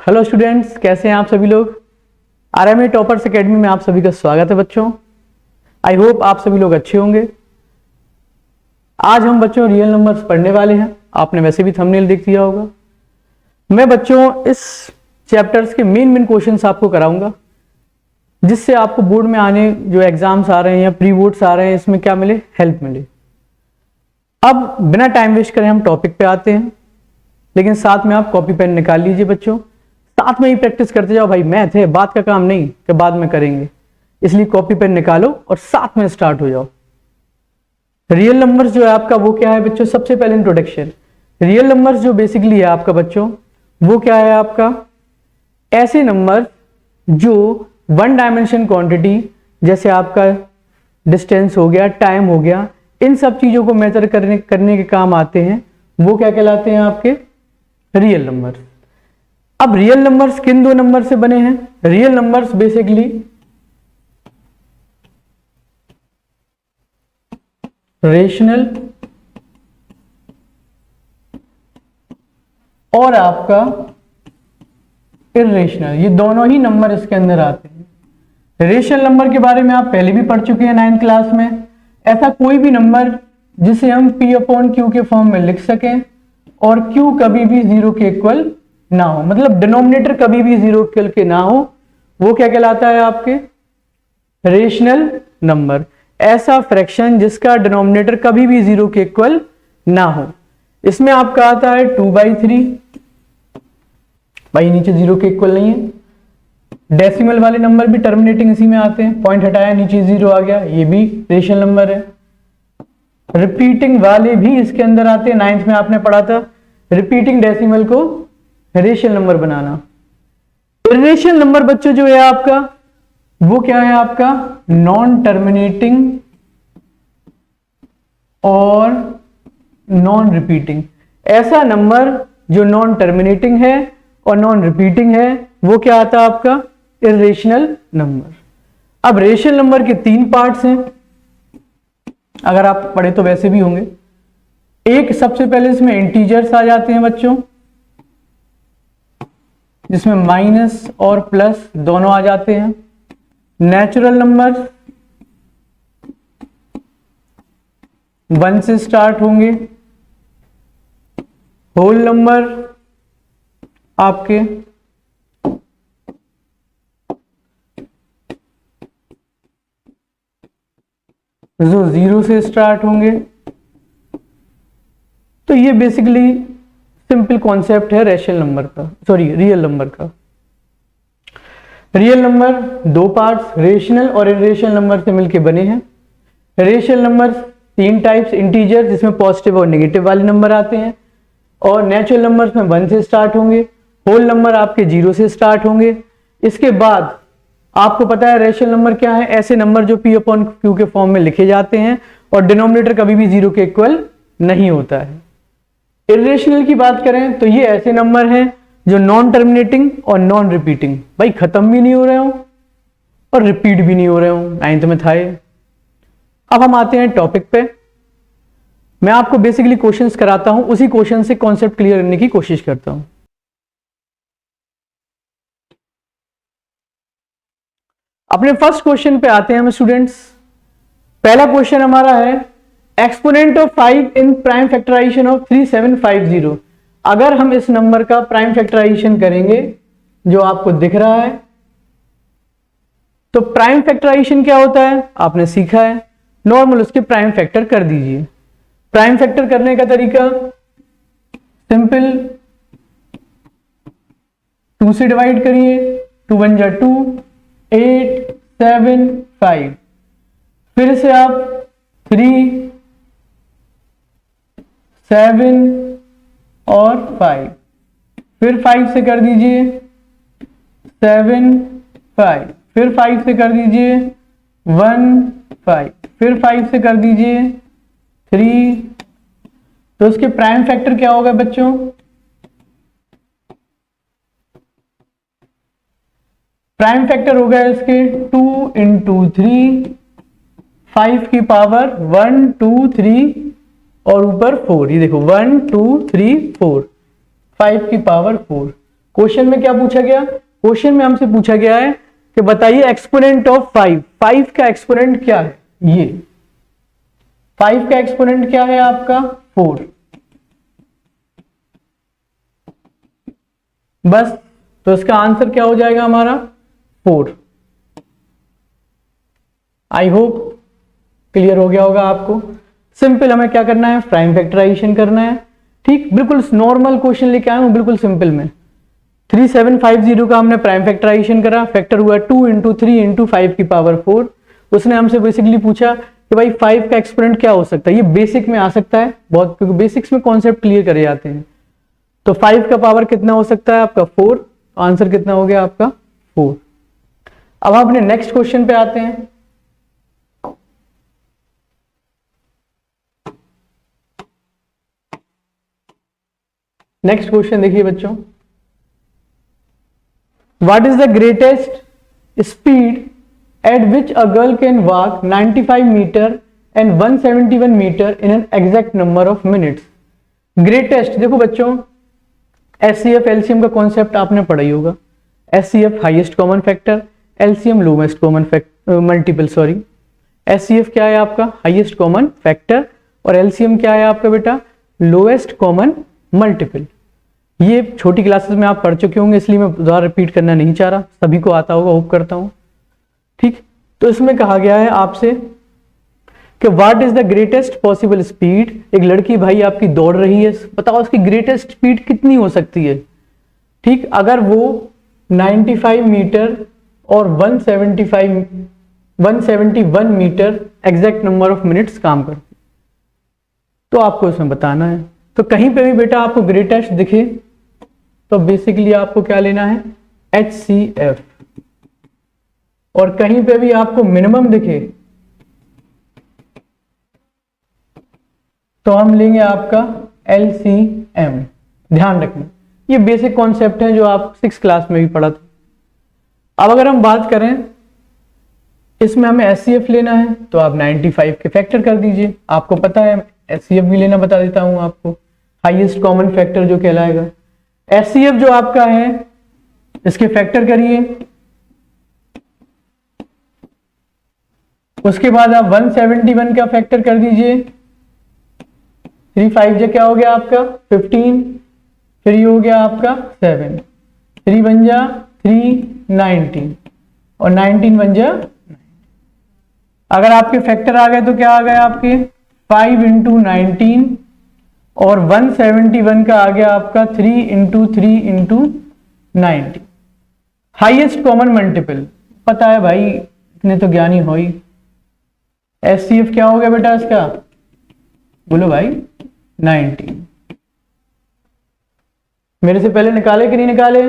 Hello students, कैसे हैं आप सभी लोग। आरएमए टॉपर्स एकेडमी में आप सभी का स्वागत है बच्चों। आई होप आप सभी लोग अच्छे होंगे। आज हम बच्चों रियल नंबर्स पढ़ने वाले हैं। आपने वैसे भी थंबनेल देख लिया होगा। मैं बच्चों इस चैप्टर्स के मेन क्वेश्चंस आपको कराऊंगा, जिससे आपको बोर्ड में आने जो एग्जाम्स आ रहे हैं या प्री बोर्ड्स आ रहे हैं, इसमें क्या मिले, हेल्प मिले। अब बिना टाइम वेस्ट करें हम टॉपिक पे आते हैं, लेकिन साथ में आप कॉपी पेन निकाल लीजिए बच्चों। साथ में ही प्रैक्टिस करते जाओ भाई, मैथ है, बात का काम नहीं कि बाद में करेंगे। इसलिए कॉपी पेन निकालो और साथ में स्टार्ट हो जाओ। रियल नंबर्स जो है आपका वो क्या है बच्चों, सबसे पहले इंट्रोडक्शन। रियल नंबर्स जो बेसिकली है आपका बच्चों, वो क्या है आपका, ऐसे नंबर जो वन डायमेंशन क्वांटिटी, जैसे आपका डिस्टेंस हो गया, टाइम हो गया, इन सब चीजों को मेजर करने के काम आते हैं, वो क्या कहलाते हैं आपके रियल नंबर्स। अब रियल नंबर्स किन दो नंबर से बने हैं। रियल नंबर्स बेसिकली रेशनल और आपका इर्रेशनल, ये दोनों ही नंबर इसके अंदर आते हैं। रेशनल नंबर के बारे में आप पहले भी पढ़ चुके हैं 9th क्लास में। ऐसा कोई भी नंबर जिसे हम P/Q के फॉर्म में लिख सकें और Q कभी भी 0 के इक्वल ना हो, मतलब डिनोमिनेटर कभी भी 0 के ना हो, वो क्या कहलाता है आपके रेशनल नंबर। ऐसा फ्रैक्शन जिसका डिनोमिनेटर कभी भी 0 के इक्वल ना हो। इसमें आपका आता है 2/3, भाई नीचे 0 के इक्वल नहीं है। डेसिमल वाले नंबर भी टर्मिनेटिंग इसी में आते हैं, पॉइंट हटाया नीचे 0 आ गया, ये भी रेशनल नंबर है। रिपीटिंग वाले भी इसके अंदर आते हैं, 9th में आपने पढ़ा था रिपीटिंग डेसिमल को रेशनल नंबर बनाना। इर्रेशनल नंबर बच्चों जो है आपका, वो क्या है आपका नॉन टर्मिनेटिंग और नॉन रिपीटिंग। ऐसा नंबर जो नॉन टर्मिनेटिंग है और नॉन रिपीटिंग है, वो क्या आता है आपका इर्रेशनल नंबर। अब रेशनल नंबर के 3 पार्ट्स हैं, अगर आप पढ़े तो वैसे भी होंगे। एक सबसे पहले इसमें इंटीजर्स आ जाते हैं बच्चों, जिसमें माइनस और प्लस दोनों आ जाते हैं। नेचुरल नंबर 1 से स्टार्ट होंगे। होल नंबर आपके जो 0 से स्टार्ट होंगे। तो ये बेसिकली सिंपल कॉन्सेप्ट है रेशनल नंबर का, सॉरी रियल नंबर का। रियल नंबर 2 पार्ट्स रेशनल और इर्रेशनल नंबर से मिलकर बने हैं। रेशनल नंबर 3 टाइप्स, इंटीजर जिसमें पॉजिटिव और नेगेटिव वाले नंबर आते हैं, और नेचुरल नंबर्स में 1 से स्टार्ट होंगे। होल नंबर आपके 0 से स्टार्ट होंगे। इसके बाद आपको पता है रेशनल नंबर क्या है, ऐसे नंबर जो P/Q के फॉर्म में लिखे जाते हैं और डिनोमिनेटर कभी भी 0 के इक्वल नहीं होता है। इर्रेशनल की बात करें तो ये ऐसे नंबर हैं जो नॉन टर्मिनेटिंग और नॉन रिपीटिंग, भाई खत्म भी नहीं हो रहे हो और रिपीट भी नहीं हो रहे हो, 9th में था ये। अब हम आते हैं टॉपिक पे। मैं आपको बेसिकली क्वेश्चंस कराता हूं, उसी क्वेश्चन से कॉन्सेप्ट क्लियर करने की कोशिश करता हूं। अपने फर्स्ट क्वेश्चन पे आते हैं हम स्टूडेंट्स। पहला क्वेश्चन हमारा है exponent of 5 in prime factorization of 3750। अगर हम इस नंबर का प्राइम फैक्टराइजेशन करेंगे, जो आपको दिख रहा है, तो प्राइम फैक्टराइजेशन क्या होता है आपने सीखा है, नॉर्मल उसके प्राइम फैक्टर कर दीजिए। प्राइम फैक्टर करने का तरीका सिंपल, 2 से डिवाइड करिए, 2 1 जा 2, 8 7 5, फिर से आप 3 7 और 5, फिर 5 से कर दीजिए 7 5, फिर 5 से कर दीजिए 1 5, फिर 5 से कर दीजिए 3। तो उसके प्राइम फैक्टर क्या होगा बच्चों, प्राइम फैक्टर हो गया इसके 2 × 3, 5 की पावर 1 2 3 और ऊपर 4। ये देखो 1 2 3 4, 5 की पावर 4। क्वेश्चन में क्या पूछा गया, क्वेश्चन में हमसे पूछा गया है कि बताइए एक्सपोनेंट ऑफ 5, 5 का एक्सपोनेंट क्या है, ये 5 का एक्सपोनेंट क्या है आपका 4। बस, तो इसका आंसर क्या हो जाएगा हमारा 4। आई होप क्लियर हो गया होगा आपको। सिंपल हमें क्या करना है, प्राइम फैक्टराइजेशन करना है। ठीक, बिल्कुल नॉर्मल क्वेश्चन लेके आया हूं, बिल्कुल सिंपल में। 3750 का हमने प्राइम फैक्टराइजेशन करा, फैक्टर हुआ 2 इंटू 3 इंटू 5 की पावर 4। उसने हमसे बेसिकली पूछा कि भाई 5 का एक्सपोनेंट क्या हो सकता है। ये बेसिक में आ सकता है बहुत, क्योंकि बेसिक्स में कॉन्सेप्ट क्लियर करे जाते हैं। तो 5 का पावर कितना हो सकता है आपका 4, आंसर कितना हो गया आपका 4। अब हम अपने नेक्स्ट क्वेश्चन पे आते हैं। नेक्स्ट क्वेश्चन देखिए बच्चों, what is the greatest speed at which a girl can walk 95 metre and 171 metre in an exact number of minutes. Greatest, देखो बच्चों एचसीएफ एलसीएम का कॉन्सेप्ट आपने पढ़ा ही होगा। HCF highest common factor, LCM lowest common multiple, sorry. HCF क्या है आपका highest common factor और एलसीएम क्या है आपका बेटा लोएस्ट कॉमन मल्टीपल। ये छोटी क्लासेस में आप पढ़ चुके होंगे, इसलिए मैं दोबारा रिपीट करना नहीं चाह रहा, सभी को आता होगा, होप करता हूं। ठीक, तो इसमें कहा गया है आपसे कि what is the greatest possible speed. एक लड़की भाई आपकी दौड़ रही है, बताओ उसकी ग्रेटेस्ट स्पीड कितनी हो सकती है। ठीक, अगर वो 95 मीटर और 171 metre exact number of minutes काम करती, तो आपको इसमें बताना है। तो कहीं पे भी बेटा आपको ग्रेटेस्ट दिखे तो बेसिकली आपको क्या लेना है HCF, और कहीं पे भी आपको मिनिमम दिखे तो हम लेंगे आपका LCM। ध्यान रखना, ये बेसिक कॉन्सेप्ट है जो आप 6 क्लास में भी पढ़ा था। अब अगर हम बात करें इसमें हमें HCF लेना है तो आप 95 के फैक्टर कर दीजिए। आपको पता है HCF भी लेना बता देता हूं आपको, हाईएस्ट कॉमन फैक्टर जो कहलाएगा। HCF जो आपका है इसके फैक्टर करिए, उसके बाद आप 171 का फैक्टर कर दीजिए। 3 5 जो क्या हो गया आपका 15, फिर ये हो गया आपका 7, 3 बन जा 3 19 और 19 बन जा। अगर आपके फैक्टर आ गए तो क्या आ गए आपके 5 इंटू 19 और 171 का आ गया आपका 3 into 3 into 90। Highest common multiple पता है भाई, इतने तो ज्ञानी हो ही। HCF क्या हो गया बेटा इसका, बोलो भाई 90। मेरे से पहले निकाले कि नहीं निकाले,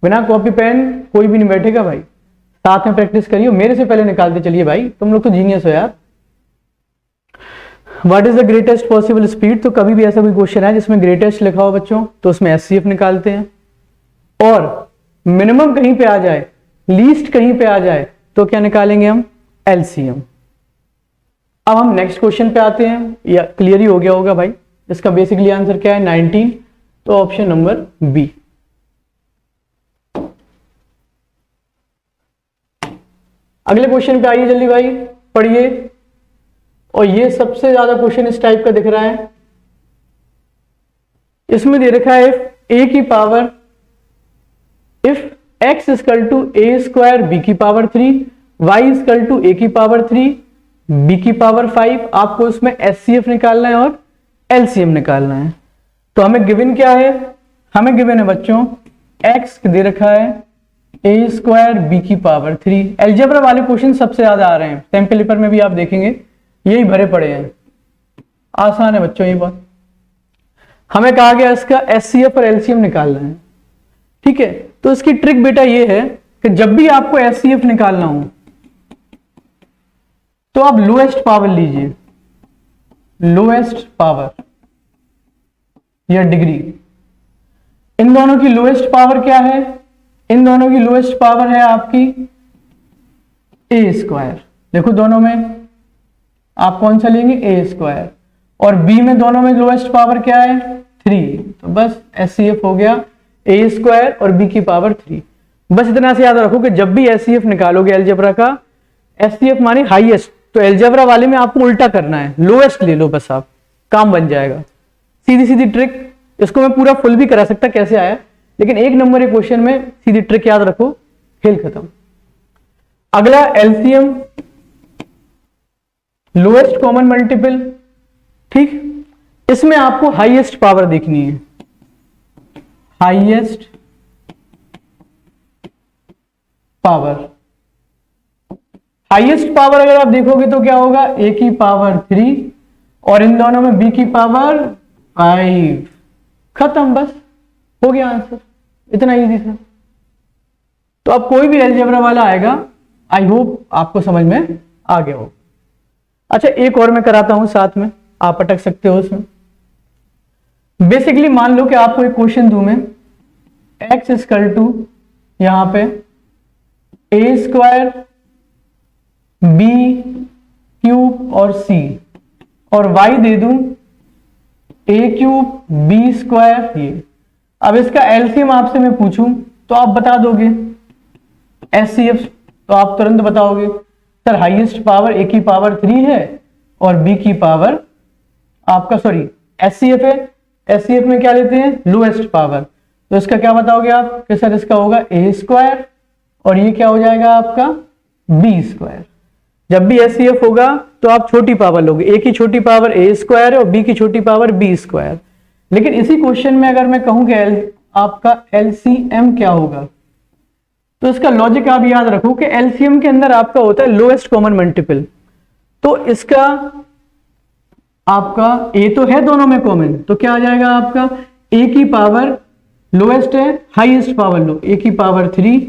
बिना कॉपी पेन कोई भी नहीं बैठेगा भाई, साथ में प्रैक्टिस करिए। मेरे से पहले निकालते चलिए भाई, तुम लोग तो जीनियस हो यार। What is the greatest possible speed, तो कभी भी ऐसा कोई क्वेश्चन है जिसमें ग्रेटेस्ट लिखा हो बच्चों तो उसमें HCF निकालते हैं, और मिनिमम कहीं पे आ जाए लीस्ट कहीं पे आ जाए तो क्या निकालेंगे हम LCM। अब हम नेक्स्ट क्वेश्चन पे आते हैं, या क्लियर ही हो गया होगा भाई, इसका बेसिकली आंसर क्या है 19, तो ऑप्शन नंबर बी। अगले क्वेश्चन पे आइए जल्दी भाई, पढ़िए। और ये सबसे ज्यादा क्वेश्चन इस टाइप का दिख रहा है। इसमें दे रखा है a की power if x equal to a square b की power 3, y equal to a की पावर 3, b की पावर 5। आपको इसमें HCF निकालना है और LCM निकालना है। तो हमें गिवन क्या है, हमें गिवन है बच्चों x दे रखा है a स्क्वायर b की पावर 3। एल्जेब्रा वाले क्वेश्चन सबसे ज्यादा आ रहे हैं, सैंपल पेपर में भी आप देखेंगे यही भरे पड़े हैं। आसान है बच्चों ये बात। हमें कहा गया इसका HCF और LCM निकालना है, ठीक है। तो इसकी ट्रिक बेटा ये है कि जब भी आपको HCF निकालना हो तो आप लोएस्ट पावर लीजिए, लोएस्ट पावर या डिग्री। इन दोनों की लोएस्ट पावर क्या है, इन दोनों की लोएस्ट पावर है आपकी a स्क्वायर। देखो दोनों में आप कौन सा लेंगे a स्क्वायर, और b में दोनों में लोएस्ट पावर क्या है 3। तो बस HCF हो गया ए स्क्वायर और बी की पावर 3। बस इतना से याद रखो कि जब भी एचसीएफ निकालोगे अलजेब्रा का, एचसीएफ माने हाईएस्ट, तो अलजेब्रा वाले में आपको उल्टा करना है, लोएस्ट ले लो बस, आप काम बन जाएगा। सीधी सीधी ट्रिक, इसको मैं पूरा फुल भी करा सकता कैसे आया, लेकिन एक नंबर के क्वेश्चन में सीधी ट्रिक याद रखो, खेल खत्म। अगला एलसीएम, लोएस्ट कॉमन मल्टीपल, ठीक। इसमें आपको हाईएस्ट पावर देखनी है, हाईएस्ट पावर। हाईएस्ट पावर अगर आप देखोगे तो क्या होगा, ए की पावर 3 और इन दोनों में बी की पावर 5। खत्म, बस हो गया आंसर, इतना इजी था। तो अब कोई भी अलजेब्रा वाला आएगा, आई होप आपको समझ में आ गया हो। अच्छा, एक और मैं कराता हूं साथ में, आप अटक सकते हो उसमें। बेसिकली मान लो कि आपको एक क्वेश्चन दूं मैं, x इक्वल टू यहां पे ए स्क्वायर बी क्यूब और c, और y दे दूं ए क्यूब बी स्क्वायर ये। अब इसका एलसीएम आपसे मैं पूछूं तो आप बता दोगे, एचसीएफ तो आप तुरंत बताओगे सर हाईएस्ट पावर ए की पावर 3 है और बी की पावर आपका, सॉरी एचसीएफ है, एचसीएफ में क्या लेते हैं, लोएस्ट पावर। तो इसका क्या बताओगे आप कि सर इसका होगा ए स्क्वायर और ये क्या हो जाएगा आपका बी स्क्वायर। जब भी एचसीएफ होगा तो आप छोटी पावर लोगे, ए की छोटी पावर ए स्क्वायर है और बी की छोटी पावर बी स्क्वायर। लेकिन इसी क्वेश्चन में अगर मैं कहूं कि आपका एलसीएम क्या होगा, तो इसका लॉजिक आप याद रखो कि एलसीएम के अंदर आपका होता है लोएस्ट कॉमन मल्टीपल। तो इसका आपका ए तो है दोनों में कॉमन, तो क्या आ जाएगा आपका ए की पावर लोएस्ट है, हाईएस्ट पावर लो, ए की पावर 3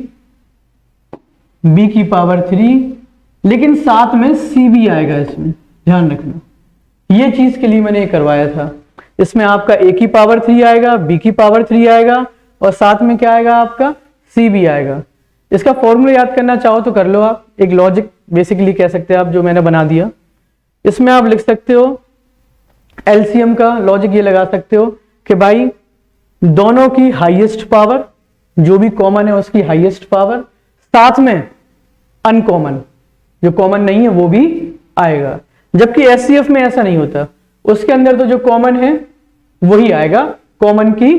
बी की पावर 3, लेकिन साथ में सी भी आएगा, इसमें ध्यान रखना। ये चीज के लिए मैंने करवाया था, इसमें आपका ए की पावर 3 आएगा, बी की पावर 3 आएगा और साथ में क्या आएगा आपका सी भी आएगा। इसका फॉर्मूला याद करना चाहो तो कर लो आप, एक लॉजिक बेसिकली कह सकते हैं आप, जो मैंने बना दिया। इसमें आप लिख सकते हो एलसीएम का लॉजिक ये लगा सकते हो कि भाई दोनों की हाईएस्ट पावर, जो भी कॉमन है उसकी हाईएस्ट पावर, साथ में अनकॉमन, जो कॉमन नहीं है वो भी आएगा। जबकि एचसीएफ में ऐसा नहीं होता, उसके अंदर तो जो कॉमन है वही आएगा, कॉमन की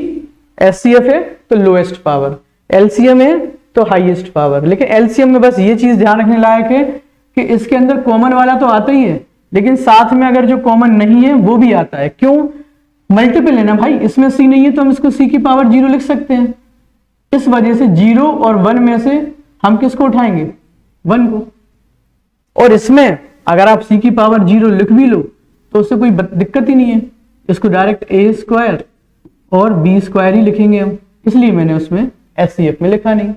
एचसीएफ है तो लोएस्ट पावर, एलसीएम है तो हाईएस्ट पावर। लेकिन एलसीएम में बस ये चीज ध्यान रखने लायक है कि इसके अंदर कॉमन वाला तो आता ही है, लेकिन साथ में अगर जो कॉमन नहीं है वो भी आता है। क्यों, मल्टीपल है ना भाई, इसमें सी नहीं है तो हम इसको सी की पावर 0 लिख सकते हैं। इस वजह से 0 और 1 में से हम किसको उठाएंगे, 1 को। और इसमें अगर आप सी की पावर 0 लिख भी लो तो उससे कोई दिक्कत ही नहीं है, इसको डायरेक्ट ए स्क्वायर और बी स्क्वायर ही लिखेंगे हम, इसलिए मैंने उसमें एचसीएफ में लिखा नहीं।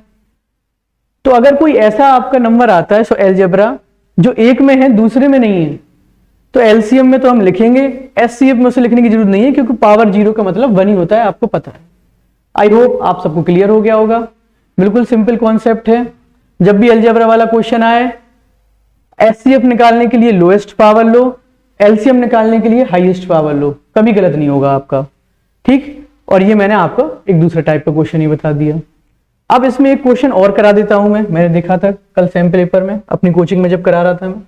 तो अगर कोई ऐसा आपका नंबर आता है सो अलजेब्रा जो एक में है दूसरे में नहीं है, तो एलसीएम में तो हम लिखेंगे, एचसीएफ में उसे लिखने की जरूरत नहीं है, क्योंकि पावर 0 का मतलब 1 ही होता है, आपको पता है। आई होप आप सबको क्लियर हो गया होगा। बिल्कुल सिंपल कॉन्सेप्ट है। जब भी अलजेब्रा वाला क्वेश्चन आए, एचसीएफ निकालने के लिए लोएस्ट पावर लो, एलसीएम निकालने के लिए हाईएस्ट पावर लो, कभी गलत नहीं होगा आपका, ठीक। और ये मैंने आपको एक दूसरे टाइप का क्वेश्चन ही बता दिया। अब इसमें एक क्वेश्चन और करा देता हूं मैंने देखा था कल सैम्पल पेपर में, अपनी कोचिंग में जब करा रहा था मैं।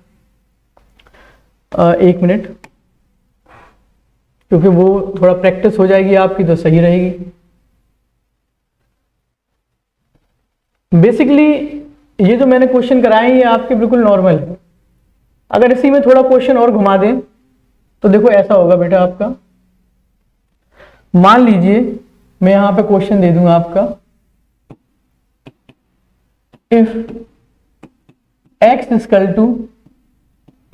एक मिनट, क्योंकि वो थोड़ा प्रैक्टिस हो जाएगी आपकी तो सही रहेगी। बेसिकली ये जो मैंने क्वेश्चन कराए ये आपके बिल्कुल नॉर्मल है। अगर इसी में थोड़ा क्वेश्चन और घुमा दें तो देखो ऐसा होगा बेटा आपका, मान लीजिए मैं यहां पे क्वेश्चन दे दूंगा आपका, if x equal to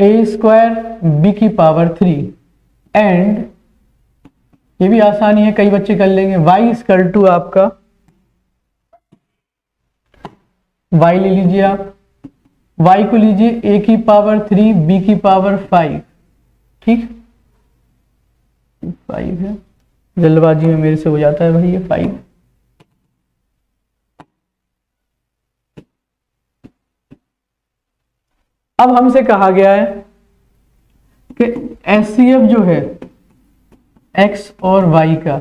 a square b की पावर 3 एंड, ये भी आसानी है, कई बच्चे कर लेंगे, y इक्वल टू आपका, y ले लीजिए आप, y को लीजिए a की पावर 3 b की पावर 5, ठीक, 5 है, जल्दबाजी में मेरे से हो जाता है भाई ये 5। अब हमसे कहा गया है कि एचसीएफ जो है x और y का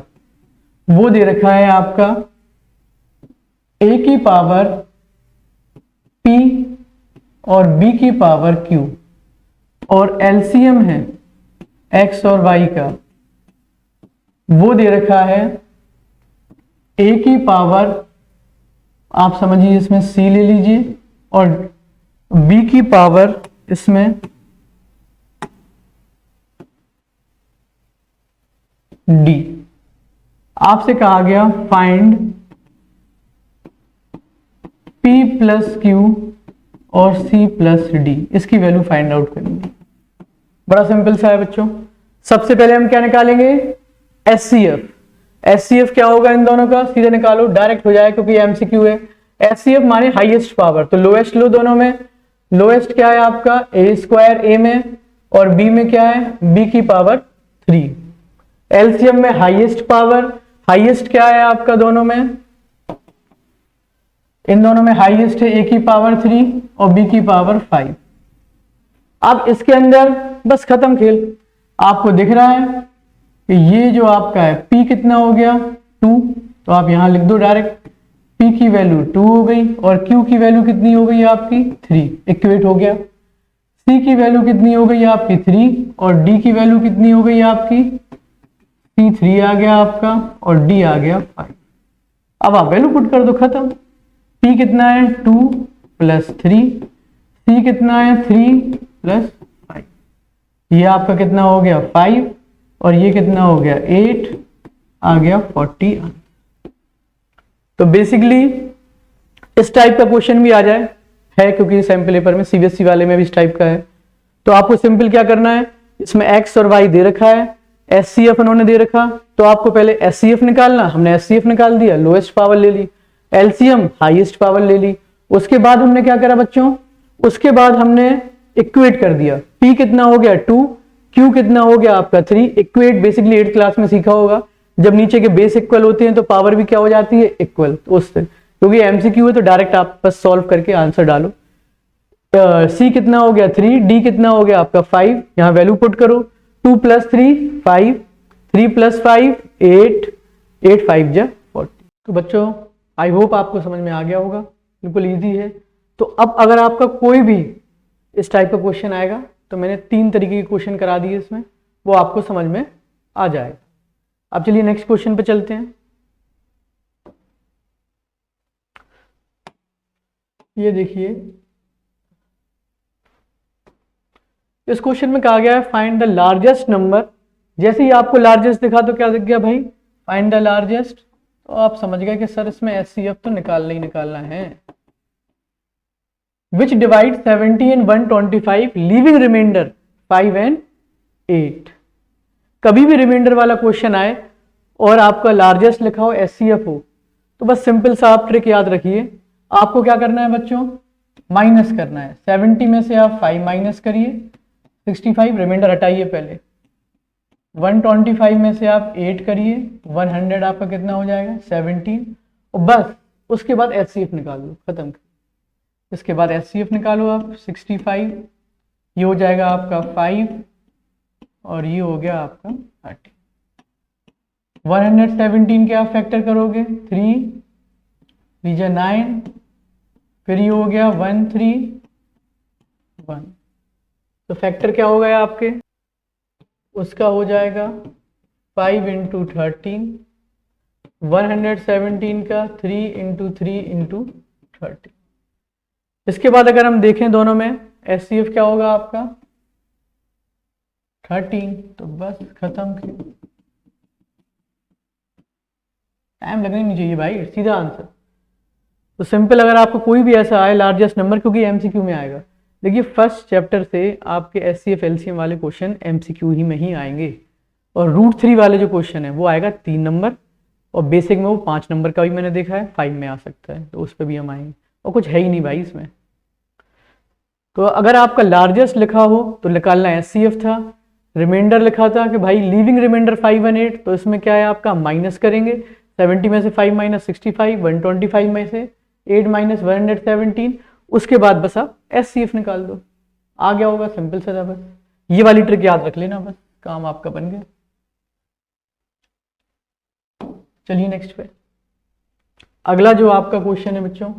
वो दे रखा है आपका a की पावर p और b की पावर q और एलसीएम है x और y का, वो दे रखा है a की पावर, आप समझिए इसमें c ले लीजिए, और b की पावर इसमें d। आपसे कहा गया फाइंड p प्लस क्यू और c प्लस डी, इसकी वैल्यू फाइंड आउट करेंगे। बड़ा सिंपल सा है बच्चों। सबसे पहले हम क्या निकालेंगे, HCF। HCF क्या होगा इन दोनों का, सीधे निकालो, डायरेक्ट हो जाए क्योंकि एमसीक्यू है। HCF माने हाईएस्ट पावर, तो लोएस्ट लो दोनों में। लोएस्ट क्या है आपका a स्क्वायर a में, और b में क्या है b की पावर 3। एलसीएम में हाईएस्ट पावर, हाईएस्ट क्या है आपका दोनों में, इन दोनों में हाईएस्ट है a की पावर 3 और b की पावर 5। अब इसके अंदर बस खत्म खेल। आपको दिख रहा है कि ये जो आपका है p कितना हो गया 2, तो आप यहां लिख दो डायरेक्ट, p की वैल्यू 2 हो गई और q की वैल्यू कितनी हो गई आपकी 3, इक्वेट हो गया। c की वैल्यू कितनी हो गई आपकी 3 और d की वैल्यू कितनी हो गई आपकी, c 3 आ गया आपका और d आ गया 5। अब आप वैल्यू पुट कर दो, खत्म। p कितना है 2 प्लस 3, c कितना है 3 प्लस 5, ये आपका कितना हो गया 5 और ये कितना हो गया 8, आ गया 40। तो बेसिकली इस टाइप का क्वेश्चन भी आ जाए है, क्योंकि सैम्पल पेपर में सीबीएसई वाले में भी इस टाइप का है। तो आपको सिंपल क्या करना है, इसमें x और y दे रखा है, HCF उन्होंने दे रखा, तो आपको पहले HCF निकालना, हमने HCF निकाल दिया, लोएस्ट पावर ले ली, एलसीएम हाईएस्ट पावर ले ली। उसके बाद हमने क्या करा बच्चों, उसके बाद हमने इक्वेट कर दिया, p कितना हो गया 2, q कितना हो गया आपका 3। इक्वेट बेसिकली 8th क्लास में सीखा होगा, जब नीचे के बेस इक्वल होते हैं तो पावर भी क्या हो जाती है इक्वल, उससे, क्योंकि एमसीक्यू है तो डायरेक्ट आप बस सॉल्व करके आंसर डालो। c कितना हो गया 3, d कितना हो गया आपका 5, यहां वैल्यू पुट करो, 2 प्लस 3 5, 3 प्लस 5 8, 8 5 जा 40। तो बच्चों आई होप आपको समझ में आ गया होगा, बिल्कुल इजी है। तो अब अगर आपका कोई भी इस टाइप का क्वेश्चन आएगा, तो मैंने 3 तरीके के क्वेश्चन करा दिए इसमें, वो आपको समझ में आ जाएगा। अब चलिए नेक्स्ट क्वेश्चन पे चलते हैं। ये देखिए, इस क्वेश्चन में कहा गया है फाइंड द लार्जेस्ट नंबर। जैसे ही आपको लार्जेस्ट दिखा तो क्या दिख गया भाई, फाइंड द लार्जेस्ट, तो आप समझ गए कि सर इसमें HCF तो निकालना ही निकालना है। Which divide 70 and 125 leaving remainder 5 and 8। कभी भी रिमाइंडर वाला क्वेश्चन आए और आपका लार्जेस्ट लिखा हो HCF हो, तो बस सिंपल सा आप ट्रिक याद रखिए, आपको क्या करना है बच्चों, माइनस करना है। 70 में से आप 5 माइनस करिए, 65 रिमाइंडर हटाइए पहले, 125 में से आप 8 करिए, 100 आपका कितना हो जाएगा 17, और बस उसके बाद HCF निकाल लो, खत्म। इसके बाद HCF निकालो आप 65, ये हो जाएगा आपका 5 और ये हो गया आपका 30। 117 के आप फैक्टर करोगे 3 बीजा 9, फिर ये हो गया 1 3 1, तो फैक्टर क्या हो गया आपके, उसका हो जाएगा 5 इंटू 13, 117 का 3 इंटू 3 इंटू 30। इसके बाद अगर हम देखें दोनों में HCF क्या होगा आपका 13, तो बस खत्म। टाइम लगना नहीं चाहिए भाई, सीधा आंसर। तो सिंपल, अगर आपको कोई भी ऐसा आए लार्जेस्ट नंबर, क्योंकि एमसीक्यू में आएगा, देखिए फर्स्ट चैप्टर से आपके HCF LCM वाले क्वेश्चन एमसीक्यू ही में ही आएंगे, और रूट 3 वाले जो क्वेश्चन है वो आएगा 3 नंबर, और बेसिक में वो 5 नंबर का भी मैंने देखा है, 5 में आ सकता है, तो उस पर भी हम आएंगे, और कुछ है ही नहीं भाई इसमें। तो अगर आपका लार्जेस्ट लिखा हो तो निकालना HCF था, रिमाइंडर लिखा था कि भाई लीविंग रिमाइंडर 5 and 8, तो इसमें क्या है आपका माइनस करेंगे, 70 में से 5 माइनस 65, 125 में से 8 माइनस 117, उसके बाद बस आप HCF निकाल दो, आ गया होगा, सिंपल सा था। बस ये वाली ट्रिक याद रख लेना, बस काम आपका बन गया। चलिए नेक्स्ट पे। अगला जो आपका क्वेश्चन है बच्चों,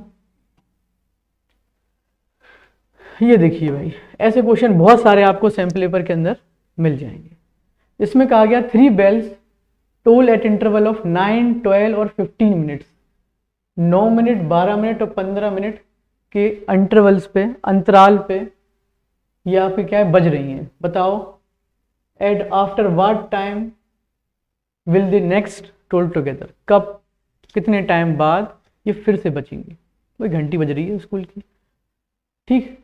ये देखिए भाई, ऐसे क्वेश्चन बहुत सारे आपको सैम्पल पेपर के अंदर मिल जाएंगे। इसमें कहा गया 3 bells toll at interval of 9, 12 और 15 मिनट्स, 9 मिनट, 12 मिनट और 15 मिनट के इंटरवल्स पे, अंतराल पे ये आपके क्या है, बज रही हैं। बताओ at after what time will the next toll together, कब कितने टाइम बाद ये फिर से बचेंगी। वही घंटी बज रही है स्कूल की, ठीक।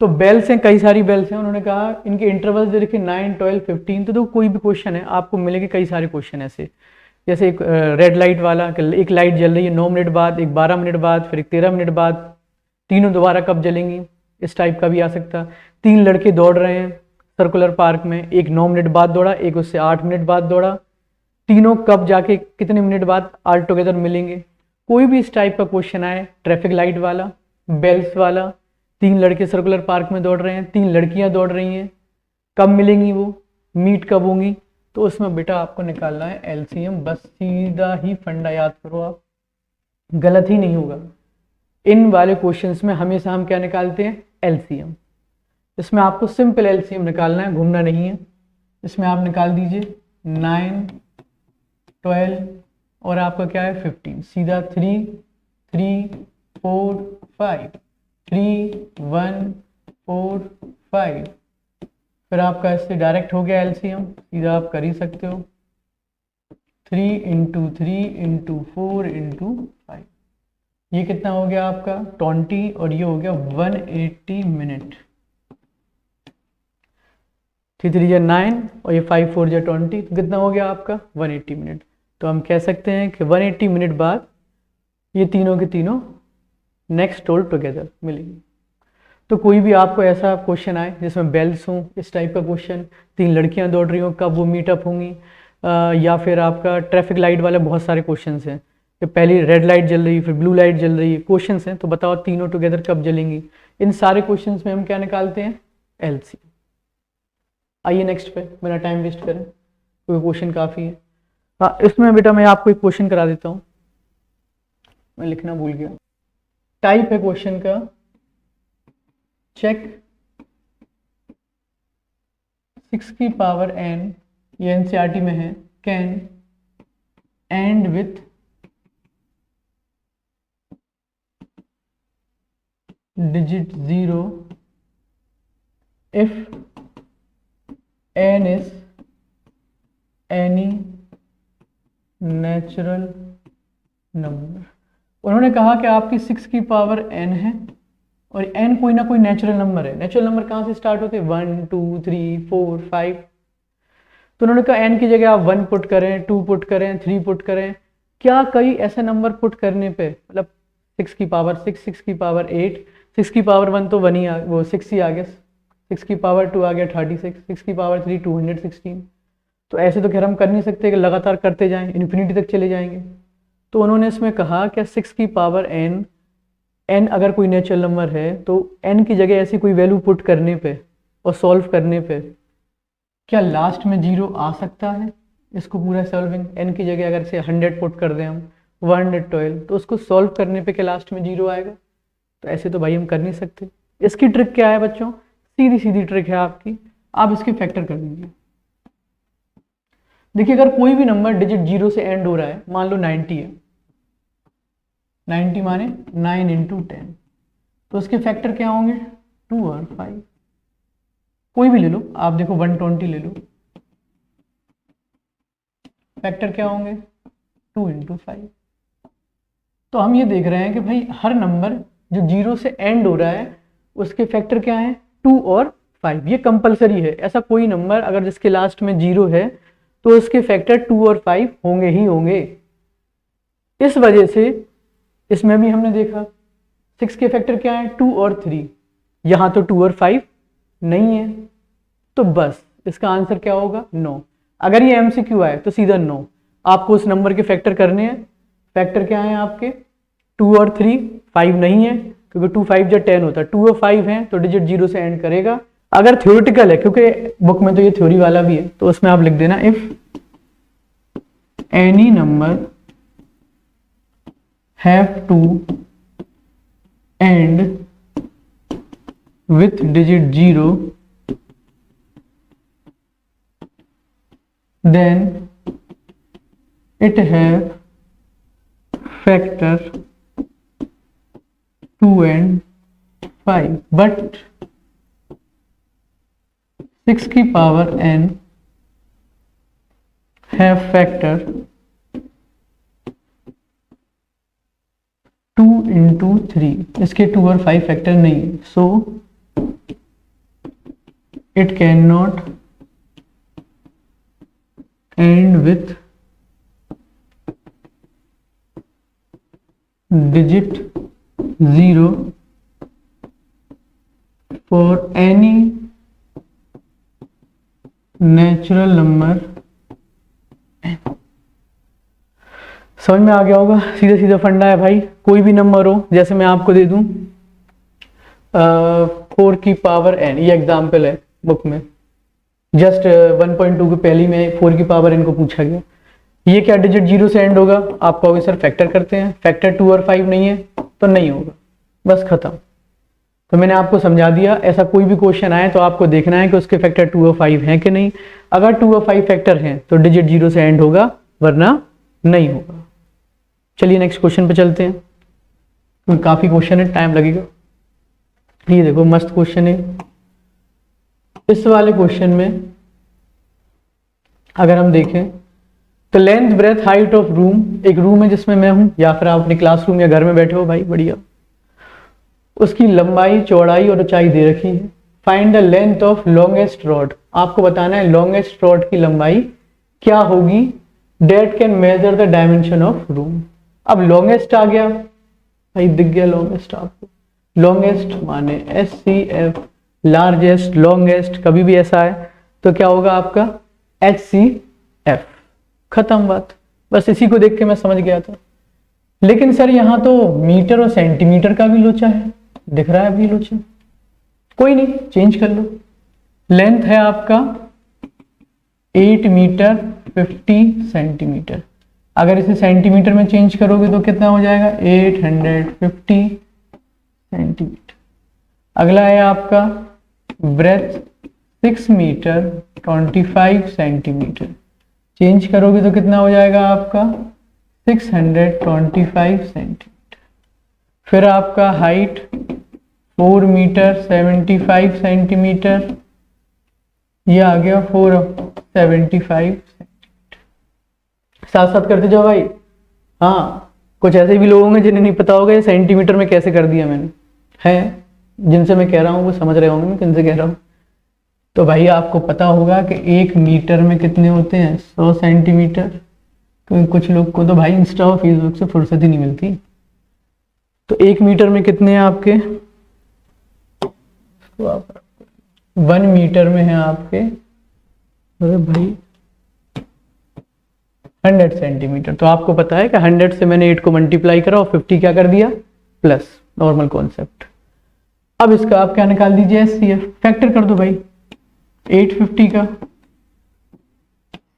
तो बेल्स हैं, कई सारी बेल्स हैं। उन्होंने कहा इनके इंटरवल्स दे रखे 9, 12, 15। तो कोई भी क्वेश्चन है आपको मिलेंगे कई सारे क्वेश्चन ऐसे, जैसे एक रेड लाइट वाला, एक लाइट जल रही है 9 मिनट बाद, एक 12 मिनट बाद, फिर एक 13 मिनट बाद, तीनों दोबारा कब जलेंगी, इस टाइप का भी आ सकता। 3 लड़के दौड़ रहे हैं सर्कुलर पार्क में, एक 9 मिनट बाद दौड़ा, एक उससे 8 मिनट बाद दौड़ा, तीनों कब जाके कितने मिनट बाद ऑल टुगेदर मिलेंगे। कोई भी इस टाइप का क्वेश्चन आए, ट्रैफिक लाइट वाला, बेल्स वाला, 3 लड़के सर्कुलर पार्क में दौड़ रहे हैं, 3 लड़कियां दौड़ रही हैं, कब मिलेंगी वो, मीट कब होंगी, तो उसमें बेटा आपको निकालना है एलसीएम। बस सीधा ही फंडा याद करो आप, गलत ही नहीं होगा। इन वाले क्वेश्चंस में हमेशा हम क्या निकालते हैं, एलसीएम। इसमें आपको सिंपल एलसीएम निकालना है, घूमना नहीं है। इसमें आप निकाल दीजिए 9, 12 और आपका क्या है 15, सीधा 3, 3, 4, 5, 3, 1, 4, 5। फिर आपका इससे डायरेक्ट हो गया एलसीएम, सीधा आप कर ही सकते हो। 3 × 3 × 4 × 5, ये कितना हो गया आपका 20, और ये हो गया 180 मिनट। 3 3 या 9 और ये 5 4 या 20, तो कितना हो गया आपका 180 मिनट। तो हम कह सकते हैं कि 180 मिनट बाद ये तीनों के तीनों नेक्स्ट टोल टुगेदर मिलेंगे। तो कोई भी आपको ऐसा क्वेश्चन आए जिसमें बेल्स हों, इस टाइप का क्वेश्चन, 3 लड़कियां दौड़ रही हों, कब वो मीटअप होंगी, या फिर आपका ट्रैफिक लाइट वाले बहुत सारे क्वेश्चंस हैं कि पहली रेड लाइट जल रही, फिर ब्लू लाइट जल रही है, क्वेश्चंस हैं, तो बताओ तीनों टुगेदर कब जलेंगी। इन सारे क्वेश्चंस में हम क्या निकालते हैं, एलसी। आइए नेक्स्ट पे, मेरा टाइम वेस्ट करें, क्योंकि क्वेश्चन काफ़ी है। हाँ, इसमें बेटा मैं आपको एक क्वेश्चन करा देता हूँ, मैं लिखना भूल गया। टाइप है क्वेश्चन का, चेक 6 की पावर n, ये एनसीईआरटी में है, can and with digit 0 if n is any natural number। उन्होंने कहा कि आपकी 6 की पावर n है और n कोई ना कोई नेचुरल नंबर है। नेचुरल नंबर कहाँ से स्टार्ट होते हैं, 1 2 3 4 5। तो उन्होंने कहा n की जगह आप 1 पुट करें, 2 पुट करें, 3 पुट करें। क्या कई ऐसे नंबर पुट करने पे, मतलब 6 की पावर 6, 6 की पावर 8, 6 की पावर 1 तो 1 ही वो 6 ही आ गया, 6 की पावर 2 आ गया 36, 6 की पावर 3 216। तो ऐसे तो खैर हम कर नहीं सकते कि लगातार करते जाएं, इन्फिनिटी तक चले जाएंगे। तो उन्होंने इसमें कहा कि 6 की पावर n अगर कोई नेचुरल नंबर है तो n की जगह ऐसी कोई वैल्यू पुट करने पे और सॉल्व करने पे क्या लास्ट में 0 आ सकता है। इसको पूरा सॉल्विंग, n की जगह अगर से 100 पुट कर दें हम 112, तो उसको सॉल्व करने पे क्या लास्ट में 0 आएगा। तो ऐसे तो भाई हम कर नहीं सकते। इसकी ट्रिक क्या है बच्चों, सीधी सीधी ट्रिक है आपकी, आप इसके फैक्टर कर दीजिए। देखिए अगर कोई भी नंबर डिजिट 0 से एंड हो रहा है, मान लो 90 है, 90 माने 9 × 10, तो उसके फैक्टर क्या होंगे 2 और 5। कोई भी ले लो आप, देखो 120 ले लो, फैक्टर क्या होंगे 2 × 5। तो हम ये देख रहे हैं कि भाई हर नंबर जो 0 से एंड हो रहा है उसके फैक्टर क्या है 2 और 5। ये कंपलसरी है, ऐसा कोई नंबर अगर जिसके लास्ट में 0 है तो उसके फैक्टर 2 और 5 होंगे ही होंगे। इस वजह से इसमें भी हमने देखा 6 के फैक्टर क्या है 2 और 3, यहाँ तो 2 और 5 नहीं है, तो बस इसका आंसर क्या होगा 9। अगर ये MCQ आए तो सीधा 9, आपको उस नंबर के फैक्टर करने हैं। फैक्टर क्या है आपके 2 और 3, 5 नहीं है क्योंकि 2 5 जब 10 होता है, 2 और 5 है तो डिजिट 0 से एंड करेगा। अगर थ्योरेटिकल है, क्योंकि बुक में तो ये थ्योरी वाला भी है, तो उसमें आप लिख देना if any number have to end with digit 0, then it have factor 2 and 5, but 6 की power n have factor 2 into 3, इसके 2 और 5 फैक्टर नहीं है, so it can not and with digit 0 for any natural number n। समझ में आ गया होगा, सीधा सीधा फंडा है भाई। कोई भी नंबर हो, जैसे मैं आपको दे दूं 4 की पावर n, ये एग्जाम्पल है बुक में, जस्ट 1.2 के पहली में 4 की पावर n को पूछा गया। ये क्या डिजिट 0 से एंड होगा, आप कहोगे सर फैक्टर करते हैं, फैक्टर 2 और 5 नहीं है तो नहीं होगा, बस खत्म। तो मैंने आपको समझा दिया, ऐसा कोई भी क्वेश्चन आए तो आपको देखना है कि उसके फैक्टर 2 और 5 हैं कि नहीं। अगर 2 और 5 फैक्टर हैं तो डिजिट 0 से एंड होगा, वरना नहीं होगा। चलिए नेक्स्ट क्वेश्चन पे चलते हैं, क्योंकि काफी क्वेश्चन है, टाइम लगेगा। ये देखो मस्त क्वेश्चन है। इस वाले क्वेश्चन में अगर हम देखें तो length breadth height of room, एक रूम है जिसमें मैं हूं, या फिर आप अपने क्लासरूम या घर में बैठे हो भाई, बढ़िया। उसकी लंबाई, चौड़ाई और ऊंचाई दे रखी है। Find the length of longest rod, आपको बताना है लॉन्गेस्ट रॉड की लंबाई क्या होगी, date can measure the dimension of room. अब लॉन्गेस्ट आ गया भाई, दिख गया लॉन्गेस्ट आपको। लॉन्गेस्ट माने SCF, लार्जेस्ट, लॉन्गेस्ट, कभी भी ऐसा है तो क्या होगा आपका HCF, खत्म बात। बस इसी को देख के मैं समझ गया था। लेकिन सर यहाँ तो मीटर और सेंटीमीटर का भी लोचा है, दिख रहा है अभी लोचा, कोई नहीं, चेंज कर लो। लेंथ है आपका 8 मीटर 50 सेंटीमीटर, अगर इसे सेंटीमीटर में चेंज करोगे तो कितना हो जाएगा, 850 सेंटीमीटर। अगला है आपका ब्रेथ 6 मीटर 25 सेंटीमीटर, चेंज करोगे तो कितना हो जाएगा आपका 625 सेंटीमीटर। फिर आपका हाइट 4 मीटर 75 सेंटीमीटर, ये आ गया 475 सेंटीमीटर। साथ साथ करते जाओ भाई। हाँ, कुछ ऐसे भी लोग होंगे जिन्हें नहीं पता होगा ये सेंटीमीटर में कैसे कर दिया मैंने, है जिनसे मैं कह रहा हूँ वो समझ रहे होंगे मैं किनसे कह रहा हूँ। तो भाई आपको पता होगा कि 1 मीटर में कितने होते हैं, 100 सेंटीमीटर। क्योंकि कुछ लोग को तो भाई इंस्टा और फेसबुक से फुर्सत ही नहीं मिलती। तो 1 मीटर में कितने हैं आपके, 1 मीटर में है आपके, अरे भाई 100 सेंटीमीटर। तो आपको पता है कि 100 से मैंने 8 को मल्टीप्लाई करा और 50 क्या कर दिया प्लस, नॉर्मल कॉन्सेप्ट। अब इसका आप क्या निकाल दीजिए, SCF, फैक्टर कर दो भाई। 850 का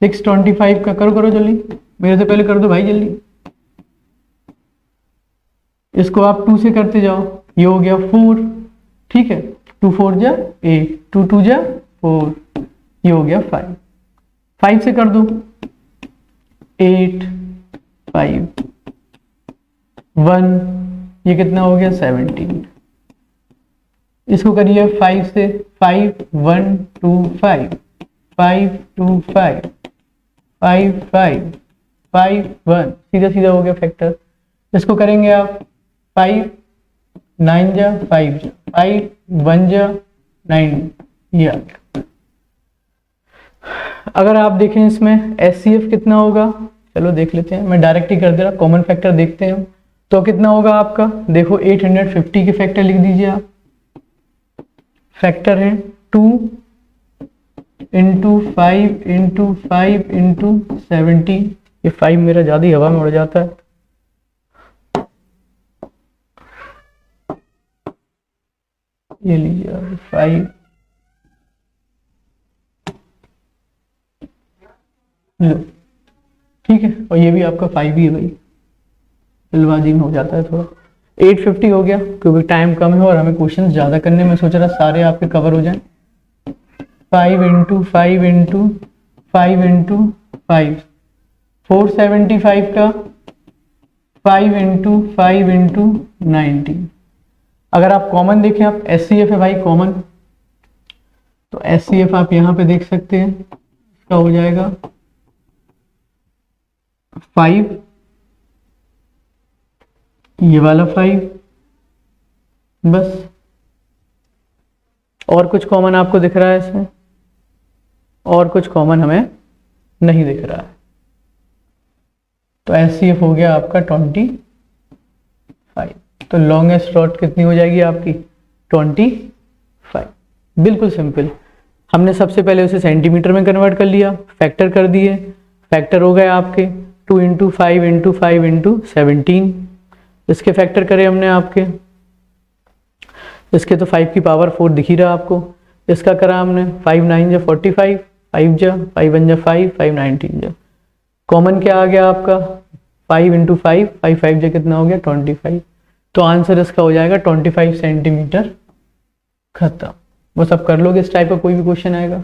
625 का करो करो जल्दी, मेरे से पहले कर दो भाई जल्दी। इसको आप 2 से करते जाओ, ये हो गया 4, ठीक है, 2 4 जा 8, 2 2 जा 4, ये हो गया 5। 5 से कर दो 8 5 1, ये कितना हो गया 17। इसको करिए 5 से, 5 1 2 5 5 2 5 5 5 5 1, सीधा सीधा हो गया फैक्टर। इसको करेंगे आप 5 9 जा 5 जा 5 1 जा 9, ये आ गया। अगर आप देखें इसमें SCF कितना होगा, चलो देख लेते हैं, मैं डायरेक्ट ही कर दे रहा, कॉमन फैक्टर देखते हैं। तो कितना होगा आपका, देखो 850 के फैक्टर लिख दीजिए आप। फैक्टर है 2 इंटू 5 इंटू 5 इंटू 17, ये 5 मेरा ज्यादा ही हवा में उड़ जाता है। ये लीजिए 5, लो ठीक है, और ये भी आपका 5 ही है भाई। जल्दबाजी में हो जाता है थोड़ा। 850 हो गया क्योंकि टाइम कम है और हमें क्वेश्चन ज़्यादा करने में सोच रहा सारे आपके कवर हो जाएं। 5 इंटू 5 इंटू 5 इंटू 5 475 का 5 इंटू 5 इंटू 90। अगर आप कॉमन देखें, आप SCF है भाई कॉमन, तो SCF आप यहां पे देख सकते हैं, इसका हो जाएगा 5, ये वाला 5, बस। और कुछ कॉमन आपको दिख रहा है इसमें? और कुछ कॉमन हमें नहीं दिख रहा है। तो SCF हो गया आपका 25। तो लॉन्गेस्ट रॉड कितनी हो जाएगी आपकी? 25। बिल्कुल सिंपल। हमने सबसे पहले उसे सेंटीमीटर में कन्वर्ट कर लिया, फैक्टर कर दिए, फैक्टर हो गए आपके 2 इंटू 5 इंटू 5 इंटू 17। इसके फैक्टर करे हमने आपके, इसके तो 5 की पावर 4 दिख ही रहा आपको। इसका करा हमने 5 9 जा 45, 5 जा 5 1 जा 5, 5 19 जा। कॉमन क्या आ गया आपका? 5 इंटू 5, 5 5 जा कितना हो गया? 25। तो आंसर इसका हो जाएगा 25 सेंटीमीटर। खत्म। बस अब कर लोगे, इस टाइप का कोई भी क्वेश्चन आएगा।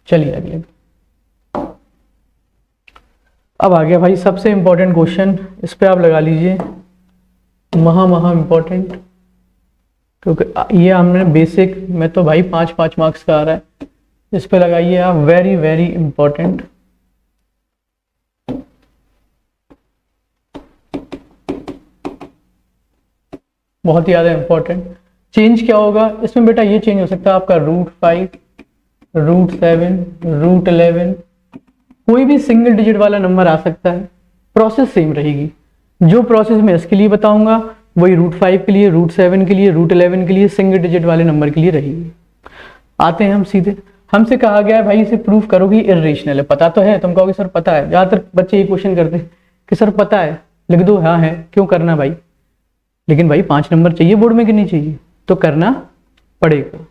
चलिए अगले। अब आ गया भाई सबसे इंपॉर्टेंट क्वेश्चन, इस पे आप लगा लीजिए महा इंपॉर्टेंट, क्योंकि ये हमने बेसिक में तो भाई 5 मार्क्स का आ रहा है, इस पे लगाइए आप वेरी वेरी इंपॉर्टेंट। बहुत ही ज्यादा इंपॉर्टेंट। चेंज क्या होगा इसमें बेटा? ये चेंज हो सकता है आपका √5, √7, √11, कोई भी सिंगल डिजिट वाला नंबर आ सकता है। प्रोसेस सेम रहेगी। जो प्रोसेस मैं इसके लिए बताऊंगा वही √5 के लिए, √7 के लिए, √11 के लिए, सिंगल डिजिट वाले नंबर के लिए रहेगी। आते हैं हम सीधे। हमसे कहा गया है भाई इसे प्रूव करो कि इर्रेशनल है। पता तो है, तुम कहोगे सर पता है। ज्यादातर बच्चे ये क्वेश्चन करते हैं कि सर पता है, लिख दो। हाँ है, क्यों करना भाई? लेकिन भाई 5 नंबर चाहिए बोर्ड में कि नहीं चाहिए? तो करना पड़ेगा।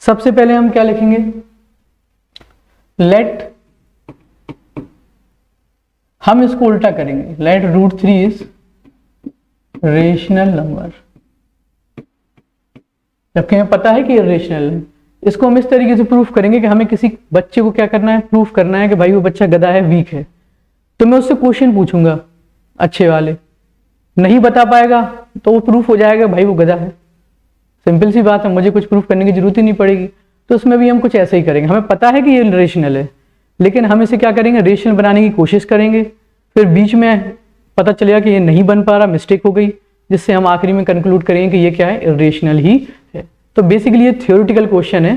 सबसे पहले हम क्या लिखेंगे? लेट, हम इसको उल्टा करेंगे, लेट √3 इज रेशनल नंबर, जबकि हमें पता है कि इर्रेशनल है। इसको हम इस तरीके से प्रूफ करेंगे कि हमें किसी बच्चे को क्या करना है? प्रूफ करना है कि भाई वो बच्चा गधा है, वीक है। तो मैं उससे क्वेश्चन पूछूंगा अच्छे वाले, नहीं बता पाएगा तो वो प्रूफ हो जाएगा भाई वो गधा है। सिंपल सी बात है, मुझे कुछ प्रूफ करने की जरूरत ही नहीं पड़ेगी। तो उसमें भी हम कुछ ऐसे ही करेंगे। हमें पता है कि ये रेशनल है, लेकिन हम इसे क्या करेंगे? रेशनल बनाने की कोशिश करेंगे। फिर बीच में पता चलेगा कि ये नहीं बन पा रहा, मिस्टेक हो गई, जिससे हम आखिरी में कंक्लूड करेंगे कि ये क्या है? इर्रेशनल ही है। तो बेसिकली ये थ्योरेटिकल क्वेश्चन है।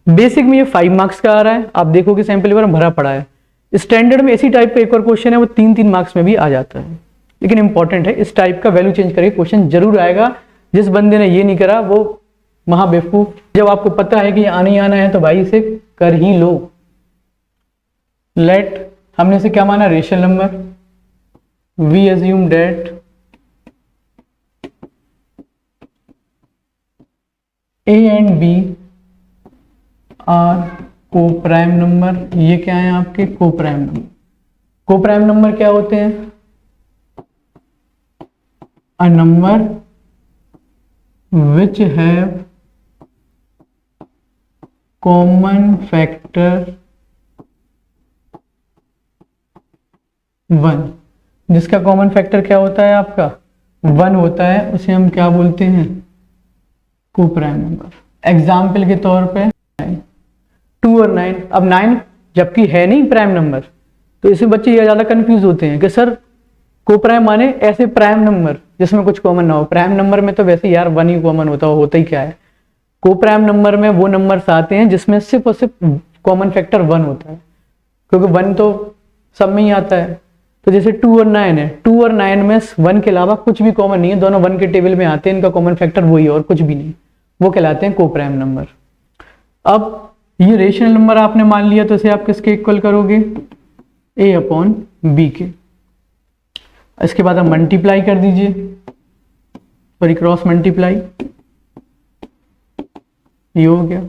बेसिक में ये 5 मार्क्स का आ रहा है, आप देखोगे सैंपल पेपर भरा पड़ा है। स्टैंडर्ड में इसी टाइप का एक और क्वेश्चन है, वो 3 मार्क्स में भी आ जाता है, लेकिन इंपॉर्टेंट है। इस टाइप का वैल्यू चेंज करके क्वेश्चन जरूर आएगा। जिस बंदे ने ये नहीं करा वो महाबेवकूफ। जब आपको पता है कि ये आना ही आना है तो भाई इसे कर ही लो। लेट, हमने इसे क्या माना? Rational number. We assume that A and B are coprime number. ये क्या है आपके? Coprime number. Coprime number क्या होते हैं? A number which have common factor 1, जिसका कॉमन फैक्टर क्या होता है आपका? 1 होता है, उसे हम क्या बोलते हैं? को प्राइम नंबर। एग्जाम्पल के तौर पे 2 और 9। अब 9 जबकि है नहीं प्राइम नंबर, तो इसमें बच्चे ये ज्यादा कंफ्यूज होते हैं कि सर को प्राइम माने ऐसे प्राइम नंबर जिसमें कुछ कॉमन ना हो। प्राइम नंबर में तो वैसे यार 1 ही कॉमन होता ही क्या है? को प्राइम नंबर में वो नंबर्स आते हैं जिसमें सिर्फ और सिर्फ कॉमन फैक्टर 1 होता है, क्योंकि 1 तो सब में ही आता है। तो जैसे 2 और 9 है, 2 और 9 में 1 के अलावा कुछ भी कॉमन नहीं है, दोनों 1 के टेबल में आते हैं, इनका कॉमन फैक्टर वही है और कुछ भी नहीं, वो कहलाते हैं को प्राइम नंबर। अब ये रेशनल नंबर आपने मान लिया, तो इसे आप किसके इक्वल करोगे? A/B के। इसके बाद आप मल्टीप्लाई कर दीजिए, सॉरी क्रॉस मल्टीप्लाई, ये हो गया।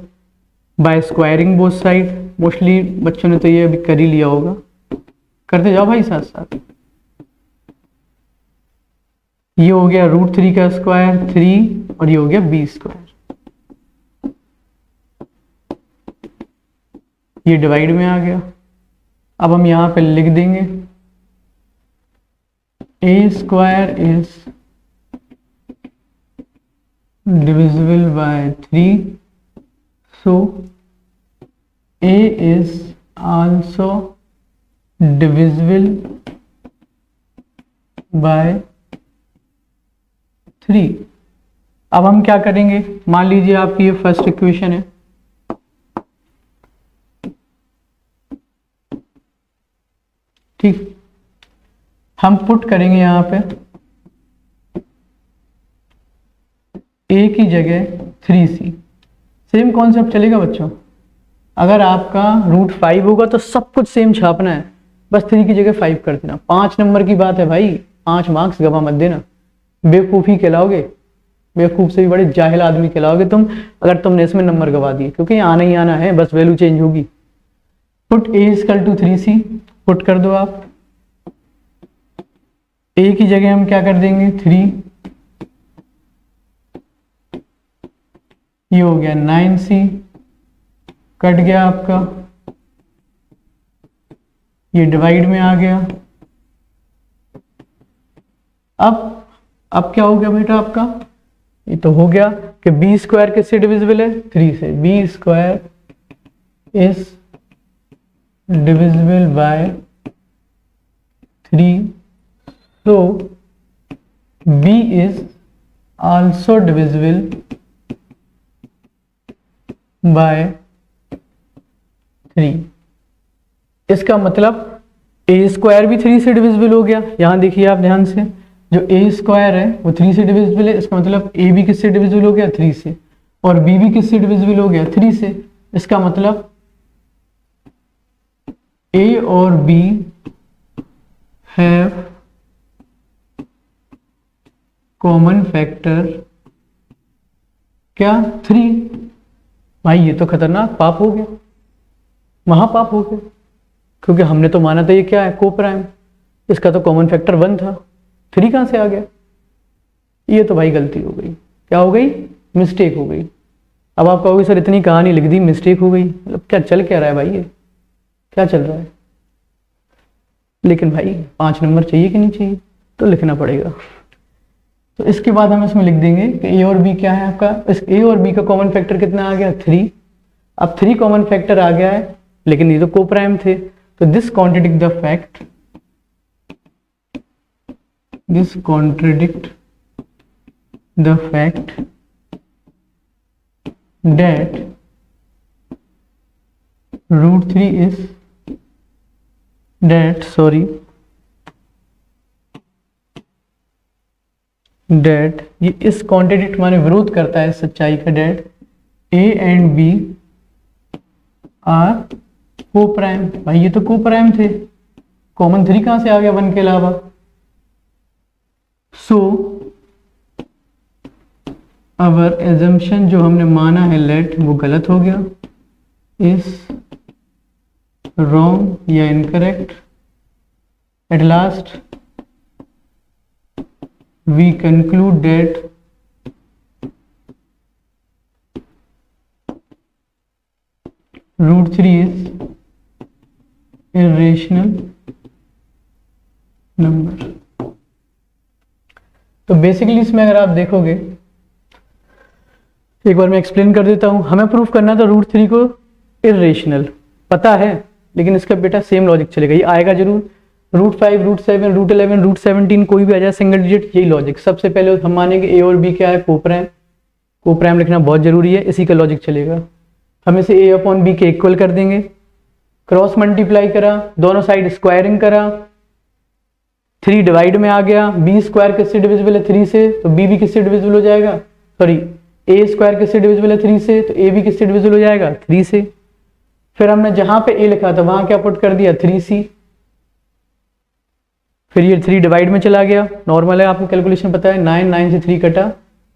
By squaring both side, mostly बच्चों ने तो ये अभी कर ही लिया होगा, करते जाओ भाई साथ साथ। ये हो गया √3 का स्क्वायर 3 और ये हो गया b स्क्वायर। ये डिवाइड में आ गया। अब हम यहां पे लिख देंगे a square is divisible by 3, so a is also divisible by 3। अब हम क्या करेंगे, मान लीजिए आपकी ये फर्स्ट इक्वेशन है, ठीक, हम पुट करेंगे यहां पे a की जगह 3c। सेम कॉन्सेप्ट चलेगा बच्चों, अगर आपका √5 होगा तो सब कुछ सेम छापना है, बस 3 की जगह 5 कर देना। 5 नंबर की बात है भाई, 5 मार्क्स गवा मत देना, बेवकूफ़ी कहलाओगे, बेवकूफ़ से भी बड़े जाहिल आदमी कहलाओगे तुम अगर तुमने इसमें नंबर गवा दिए, क्योंकि आना ही आना है, बस वैल्यू चेंज होगी। पुट a = 3c पुट कर दो आप। a की जगह हम क्या कर देंगे 3, ये हो गया 9c, कट गया आपका, ये डिवाइड में आ गया। अब क्या हो गया बेटा आपका, ये तो हो गया कि b स्क्वायर किससे डिविजिबल है 3 से, b square is divisible by 3, so b is also divisible by 3। इसका मतलब a स्क्वायर भी 3 से डिविजिबल हो गया। यहां देखिए आप ध्यान से, जो a स्क्वायर है वो 3 से डिविजिबल है, इसका मतलब a भी किससे डिविजिबल हो गया 3 से, और b भी किससे डिविजिबल हो गया 3 से। इसका मतलब a और b हैव कॉमन फैक्टर क्या 3। भाई ये तो खतरनाक पाप हो गया, महापाप हो गया, क्योंकि हमने तो माना था ये क्या है कोप्राइम, इसका तो कॉमन फैक्टर 1 था, 3 कहां से आ गया। ये तो भाई गलती हो गई, क्या हो गई, मिस्टेक हो गई। अब आप कहोगे सर इतनी कहानी लिख दी मिस्टेक हो गई, मतलब क्या चल क्या रहा है भाई, ये क्या चल रहा है। लेकिन भाई 5 नंबर चाहिए कि नहीं चाहिए, तो लिखना पड़ेगा। तो इसके बाद हम इसमें लिख देंगे कि a और b क्या है आपका, इस a और b का कॉमन फैक्टर कितना आ गया 3। अब 3 कॉमन फैक्टर आ गया है, लेकिन ये तो कोप्राइम थे, तो this contradict the fact, this contradict the fact that √3 is that ये इस कॉन्ट्रडिक्ट माने विरोध करता है सच्चाई का, that a and b are coprime. भाई ये तो कोप्राइम थे, कॉमन 3 कहां से आ गया 1 के अलावा। सो अवर एजम्पशन जो हमने माना है लेट वो गलत हो गया, इस रॉन्ग या incorrect. At last we conclude that √3 is irrational number। तो बेसिकली इसमें अगर आप देखोगे, एक बार मैं एक्सप्लेन कर देता हूं। हमें प्रूफ करना था √3 को इरेशनल, पता है, लेकिन इसका बेटा सेम लॉजिक चलेगा, ये आएगा जरूर। √5, √7, √11, √17 कोई भी आ जाए सिंगल डिजिट, यही लॉजिक। सबसे पहले हम मानेंगे a और b क्या है कोप्राइम, कोप्राइम लिखना बहुत जरूरी है, इसी का लॉजिक चलेगा। हम इसे a/b के इक्वल कर देंगे, क्रॉस मल्टीप्लाई करा, दोनों साइड स्क्वायरिंग करा, 3 डिवाइड में आ गया। b स्क्वायर किससे डिविजिबल है 3 से, तो b भी किससे डिविजिबल हो जाएगा, सॉरी a स्क्वायर किससे डिविजिबल है 3 से, तो a भी किससे डिविजिबल हो जाएगा 3 से। फिर हमने जहां पे a लिखा था वहां क्या पुट कर दिया 3c, फिर ये 3 डिवाइड में चला गया, नॉर्मल है आपको कैलकुलेशन पता है, 9 से 3 कटा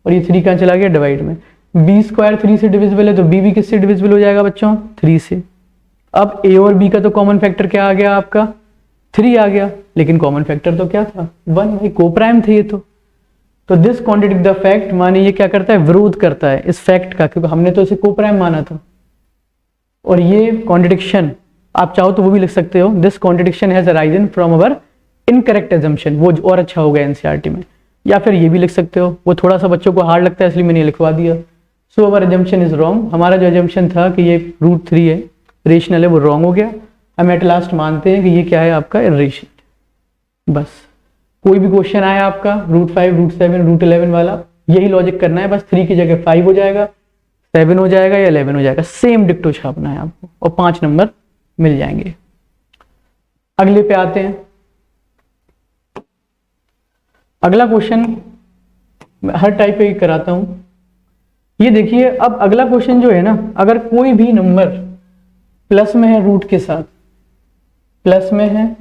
और ये 3 कहाँ चला गया डिवाइड में। b स्क्वायर 3 से डिविजिबल है, तो b भी किससे डिविजिबल हो जाएगा बच्चों 3 से। अब a और b का तो कॉमन फैक्टर क्या आ गया आपका 3 आ गया, लेकिन कॉमन फैक्टर तो क्या था 1, भाई कोप्राइम थे ये तो। तो दिस कॉन्ट्रडिक्ट द फैक्ट, माने ये क्या करता है, विरोध करता है इस फैक्ट का, क्योंकि हमने तो इसे कोप्राइम माना था। और ये कॉन्ट्रडिक्शन आप चाहो तो वो भी लिख सकते हो, this contradiction has arisen from our incorrect assumption, वो और अच्छा होगा एनसीईआरटी में। या फिर ये भी लिख सकते हो, वो थोड़ा सा बच्चों को हार्ड लगता है इसलिए मैंने ये लिखवा दिया। सो अवर एजम्पशन इज रॉन्ग, हमारा जो एजम्पशन था कि ये √3 है, रेशनल है, वो रॉन्ग हो गया। हम एट लास्ट मानते हैं कि ये क्या है आपका, इर्रेशनल। बस कोई भी क्वेश्चन आए आपका √5, √7, √11 वाला, यही लॉजिक करना है, बस 3 की जगह 5 हो जाएगा, 7 हो जाएगा या 11 हो जाएगा, सेम डिक्टो छापना है आपको और 5 नंबर मिल जाएंगे। अगले पे आते हैं। अगला क्वेश्चन हर टाइप पे कराता हूं। ये देखिए, अब अगला क्वेश्चन जो है ना, अगर कोई भी नंबर प्लस में है रूट के साथ, प्लस में है,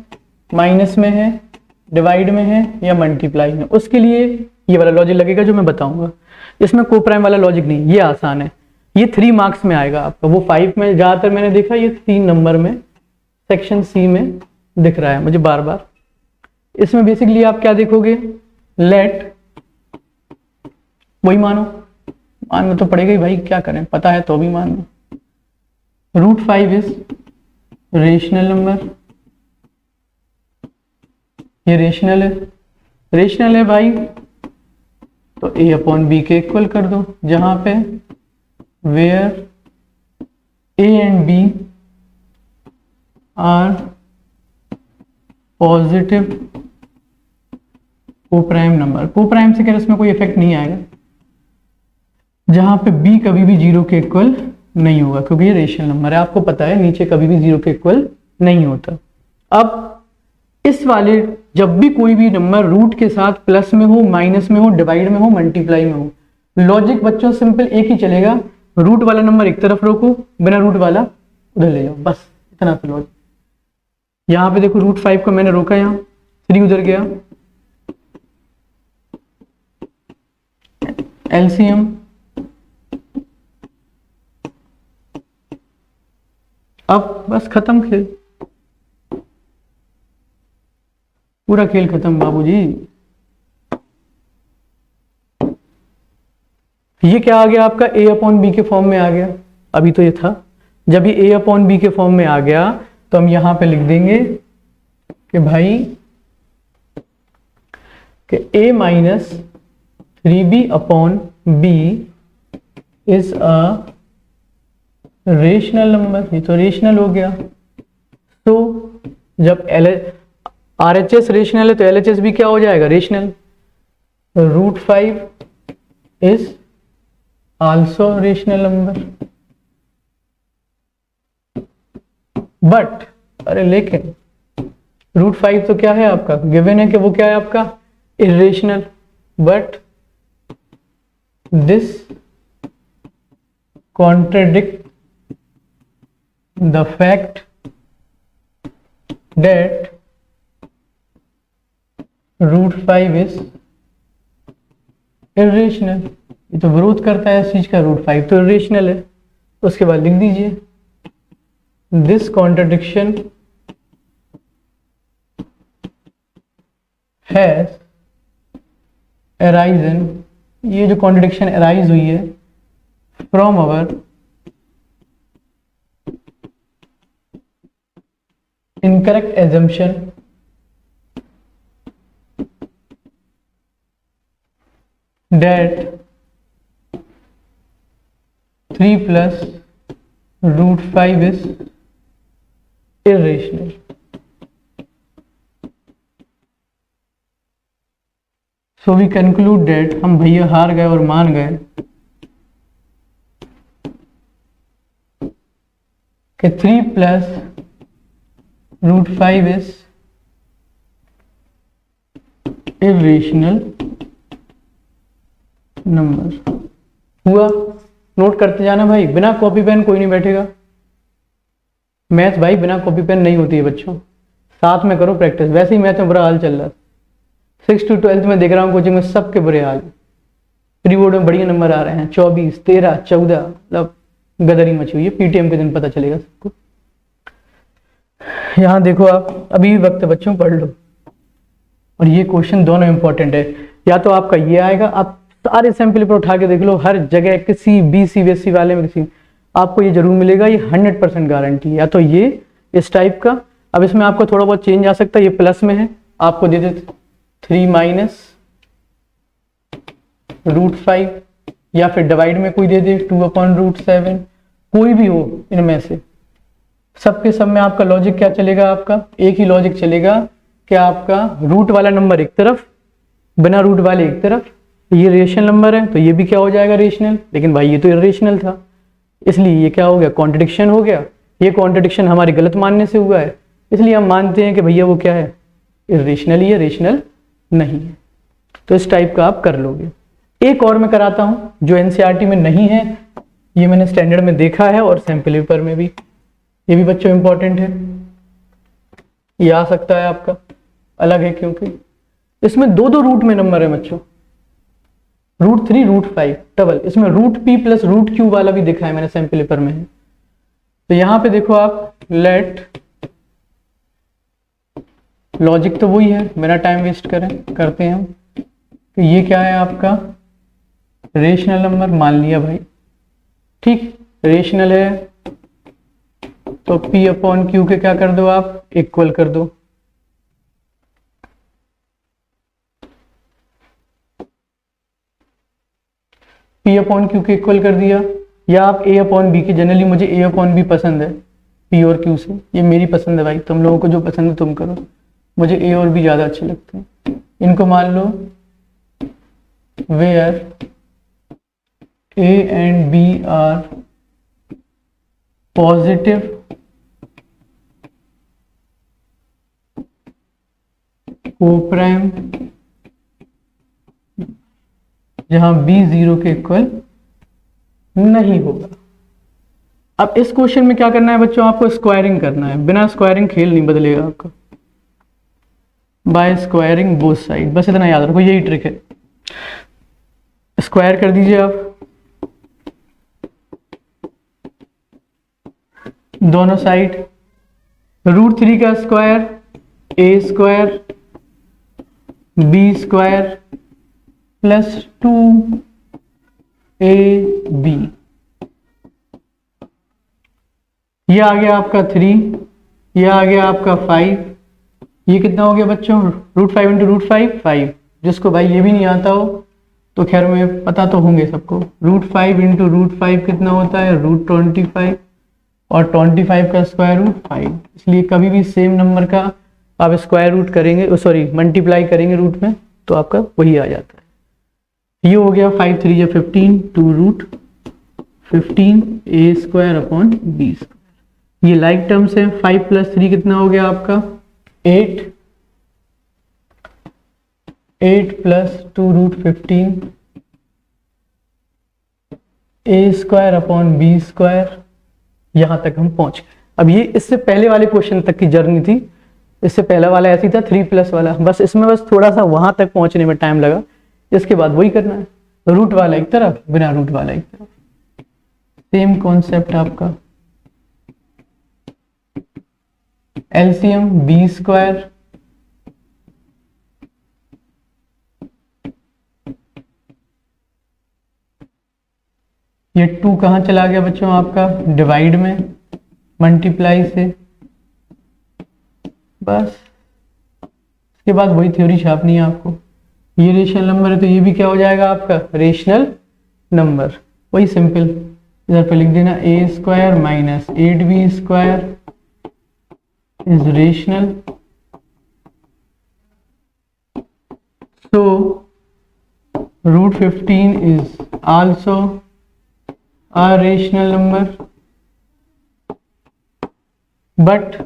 माइनस में है, डिवाइड में है या मल्टीप्लाई में, उसके लिए ये वाला लॉजिक लगेगा जो मैं बताऊंगा। इसमें कोप्राइम वाला लॉजिक नहीं, ये आसान है, ये 3 मार्क्स में आएगा आपका। वो 5 में ज्यादातर मैंने देखा, ये 3 नंबर में सेक्शन सी में दिख रहा है मुझे बार बार। इसमें बेसिकली आप क्या देखोगे, लेट, वही मानना तो पड़ेगा ही भाई, क्या करें, पता है तो भी मानना। √5 इज रेशनल नंबर, ये रेशनल है भाई, तो a/b के इक्वल कर दो, जहां पे where a and b are positive coprime number. Coprime से क्या इसमें कोई इफेक्ट नहीं आएगा, जहां पे b कभी भी 0 के इक्वल नहीं होगा, क्योंकि ये रेशनल नंबर है, आपको पता है नीचे कभी भी 0 के इक्वल नहीं होता। अब इस वाले जब भी कोई भी नंबर रूट के साथ प्लस में हो, माइनस में हो, डिवाइड में हो, मल्टीप्लाई में हो, लॉजिक बच्चों सिंपल एक ही चलेगा, रूट वाला नंबर एक तरफ रोको, बिना रूट वाला उधर ले जाओ, बस इतना सा लॉजिक। यहां पे देखो √5 को मैंने रोका, यहां 3 उधर गया, एलसीएम अब बस खत्म, खेल पूरा खेल खत्म बाबूजी। ये क्या आ गया आपका, a/b के फॉर्म में आ गया। अभी तो ये था, जब ये a/b के फॉर्म में आ गया तो हम यहां पे लिख देंगे कि भाई कि a - 3b/b is a rational number. ये तो रेशनल हो गया। तो जब RHS रेशनल है तो LHS भी क्या हो जाएगा, rational. √5 is also rational number. But अरे लेकिन √5 तो क्या है आपका, गिवन है कि वो क्या है आपका, irrational. But this contradict the fact that √5 is irrational. ये तो विरोध करता है इस चीज का, √5 तो इरेशनल है। उसके बाद लिख दीजिए दिस कॉन्ट्रडिक्शन हैज अराइजन, ये जो कॉन्ट्रडिक्शन अराइज हुई है from our incorrect assumption that 3 plus √5 is irrational। So we conclude that, हम भैया हार गए और मान गए कि 3 plus √5 is irrational नंबर। हुआ, नोट करते जाना भाई, बिना कॉपी पेन कोई नहीं बैठेगा। मैथ भाई बिना कॉपी पेन नहीं होती है बच्चों, साथ में करो प्रैक्टिस। वैसे ही मैथ में बुरा हाल चल रहा है, 6 to 12 में देख रहा हूँ कोचिंग में सबके बुरे हाल। प्री बोर्ड में बढ़िया नंबर आ रहे हैं, 24, 13, 14, मतलब गदरी मची हुई है। पीटीएम के दिन पता चलेगा सबको। यहाँ देखो आप, अभी भी वक्त है बच्चों, पढ़ लो। और ये क्वेश्चन दोनों इंपॉर्टेंट है। या तो आपका ये आएगा, आप सारे सैंपल पेपर उठा के देख लो, हर जगह किसी भी सीबीएसई वाले में किसी आपको ये जरूर मिलेगा, ये 100% गारंटी है। या तो ये इस टाइप का, अब इसमें आपको थोड़ा बहुत चेंज आ सकता है, ये प्लस में है आपको दे दे 3 माइनस √5, या फिर डिवाइड में कोई दे दे 2/√7, कोई भी हो इनमें से, सबके सब में आपका लॉजिक क्या चलेगा, आपका एक ही लॉजिक चलेगा कि आपका रूट वाला नंबर एक तरफ, बिना रूट वाले एक तरफ। ये रेशनल नंबर है तो ये भी क्या हो जाएगा, रेशनल, लेकिन भाई ये तो इरेशनल था, इसलिए ये क्या हो गया, कॉन्ट्रडिक्शन हो गया। ये कॉन्ट्रडिक्शन हमारे गलत मानने से हुआ है, इसलिए हम मानते हैं कि भैया वो क्या है, इरेशनल ही है, रेशनल नहीं है। तो इस टाइप का आप कर लोगे। एक और मैं कराता हूं जो एनसीईआरटी में नहीं है, ये मैंने स्टैंडर्ड में देखा है और सैंपल पेपर में भी, ये भी बच्चों इंपॉर्टेंट है, ये आ सकता है आपका, अलग है क्योंकि इसमें दो रूट में नंबर है बच्चों, √3 √5 डबल, इसमें √p प्लस √q वाला भी दिखा है मैंने सैंपल पेपर में है। तो यहां पे देखो आप, लेट लॉजिक तो वही है, बिना टाइम वेस्ट करते हैं हम। तो ये क्या है आपका, रेशनल नंबर मान लिया भाई, ठीक, रेशनल है तो p/q के क्या कर दो आप, इक्वल कर दो। p/q के इक्वल कर दिया, या आप a/b के, जनरली मुझे a/b पसंद है p और q से, ये मेरी पसंद है भाई, तुम लोगों को जो पसंद है तुम करो, मुझे a और b ज्यादा अच्छे लगते हैं। इनको मान लो where a and b are positive coprime, जहां b 0 के इक्वल नहीं होगा। अब इस क्वेश्चन में क्या करना है बच्चों, आपको स्क्वायरिंग करना है, बिना स्क्वायरिंग खेल नहीं बदलेगा आपका, बाय स्क्वायरिंग बोथ साइड, बस इतना याद रखो, यही ट्रिक है। स्क्वायर कर दीजिए आप दोनों साइड, √3 का square a square b square plus 2ab, ये आ गया आपका 3, ये आ गया आपका 5, ये कितना हो गया बच्चों, √5 × √5 5, जिसको भाई ये भी नहीं आता हो तो खैर में पता तो होंगे सबको, √5 × √5 कितना होता है, √25, और 25 का स्क्वायर रूट 5, इसलिए कभी भी सेम नंबर का आप स्क्वायर रूट करेंगे, सॉरी मल्टीप्लाई करेंगे रूट में, तो आपका वही आ जाता है। ये हो गया 5 3 या 15, 2√15 a square upon b square, ये लाइक टर्म्स है। 5 + 3 कितना हो गया आपका, 8, 8 + 2√15 a square upon b square, यहां तक हम पहुंच गए। अब ये इससे पहले वाले क्वेश्चन तक की जर्नी थी, इससे पहला वाला ऐसी था 3+ वाला, बस इसमें बस थोड़ा सा वहां तक पहुंचने में टाइम लगा, इसके बाद वही करना है, रूट वाला एक तरफ, बिना रूट वाला एक तरफ, सेम कॉन्सेप्ट आपका। एलसीएम b स्क्वायर ये 2 कहां चला गया बच्चों आपका, डिवाइड में, मल्टीप्लाई से, बस इसके बाद वही थ्योरी छापनी है आपको। ये रेशनल नंबर है तो ये भी क्या हो जाएगा आपका, रेशनल नंबर, वही सिंपल, इधर पे लिख देना a square minus 8b square is rational, so √15 is also a rational number, but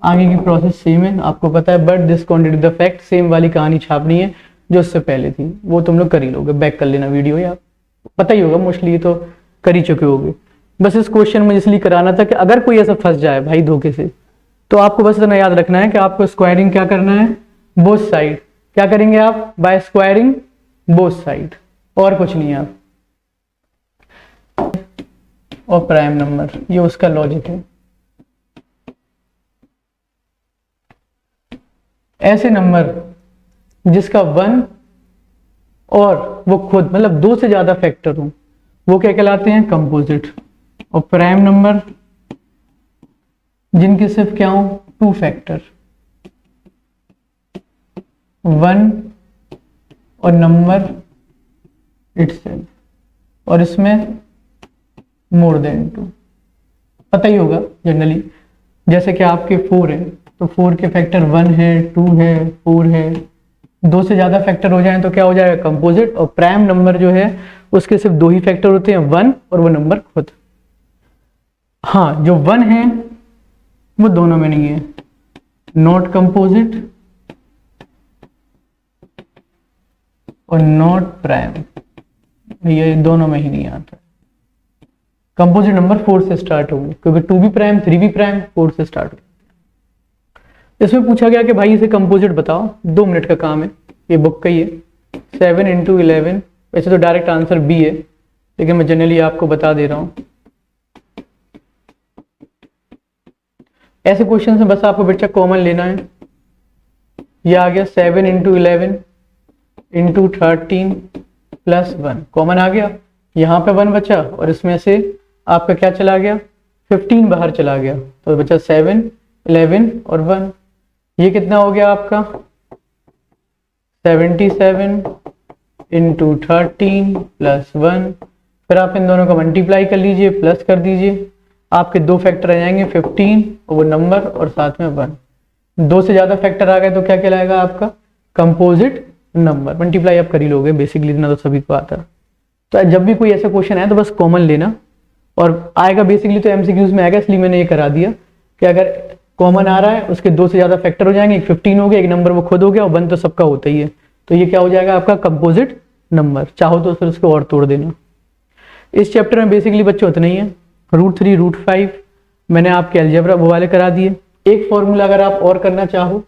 आगे की प्रोसेस सेम है, आपको पता है, but this quantity the fact, same वाली कहानी छापनी है जो उससे पहले थी, वो तुम लोग कर ही लोगे, बैक कर लेना वीडियो, या पता ही होगा मोस्टली, ये तो कर ही चुके होगे। बस इस क्वेश्चन में इसलिए कराना था कि अगर कोई ऐसा फंस जाए भाई धोखे से, तो आपको बस इतना याद रखना है कि आपको स्क्वायरिंग क्या करना है, बोथ साइड, क्या करेंगे आप, बाय स्क्वायरिंग बोथ साइड, और कुछ नहीं आप, और प्राइम नंबर, ये उसका लॉजिक है। ऐसे नंबर जिसका 1 और वो खुद मतलब दो से ज्यादा फैक्टर हो, वो क्या कहलाते हैं, कंपोजिट। और प्राइम नंबर जिनके सिर्फ क्या हो, टू फैक्टर, 1 और नंबर इटसेल्फ, और इसमें मोर देन 2। पता ही होगा जनरली, जैसे कि आपके 4 है तो 4 के फैक्टर 1 है, 2 है, 4 है, दो से ज्यादा फैक्टर हो जाए तो क्या हो जाएगा, कंपोजिट। और प्राइम नंबर जो है उसके सिर्फ दो ही फैक्टर होते हैं, 1 और वो नंबर खुद। हाँ, जो 1 है वो दोनों में नहीं है, नॉट कंपोजिट और नॉट प्राइम, ये दोनों में ही नहीं आता। कंपोजिट नंबर 4 से स्टार्ट होंगे, क्योंकि 2 भी प्राइम, 3 भी प्राइम, 4 से स्टार्ट होंगे। इसमें पूछा गया कि भाई इसे कंपोजिट बताओ, 2 मिनट का काम है, ये बुक का ही है। 7 × 11, वैसे तो डायरेक्ट आंसर बी है, लेकिन मैं जनरली आपको बता दे रहा हूं। ऐसे क्वेश्चन से बस आपको बच्चा कॉमन लेना है। ये आ गया 7 × 11 × 13 + 1, कॉमन आ गया। यहाँ पे 1 बचा और इसमें से आपका क्या चला गया, 15 बाहर चला गया, तो बचा 7, 11 और 1। ये कितना हो गया आपका, 77 × 13 + 1। फिर आप इन दोनों का मल्टीप्लाई कर लीजिए, प्लस कर दीजिए, आपके दो फैक्टर आ जाएंगे, 15 और वो नंबर और साथ में 1। दो से ज्यादा फैक्टर आ गए तो क्या कहलाएगा आपका, कंपोजिट नंबर। मल्टीप्लाई आप कर ही लोगे, बेसिकली इतना तो सभी को आता है। तो जब भी कोई ऐसा क्वेश्चन आए तो बस कॉमन लेना, और आएगा बेसिकली तो एमसीक्यूज में आएगा, इसलिए मैंने ये करा दिया कि अगर कॉमन आ रहा है उसके दो से ज्यादा फैक्टर हो जाएंगे, एक 15 हो गया, एक नंबर वो खुद हो गया, और 1 तो सबका होता ही है, तो ये क्या हो जाएगा आपका कंपोजिट नंबर। चाहो तो फिर उसको और तोड़ देना। इस चैप्टर में बेसिकली बच्चों उतना ही है, √3 √5 मैंने आपके अलजेब्रा वो वाले करा दिए। एक फॉर्मूला अगर आप और करना चाहो,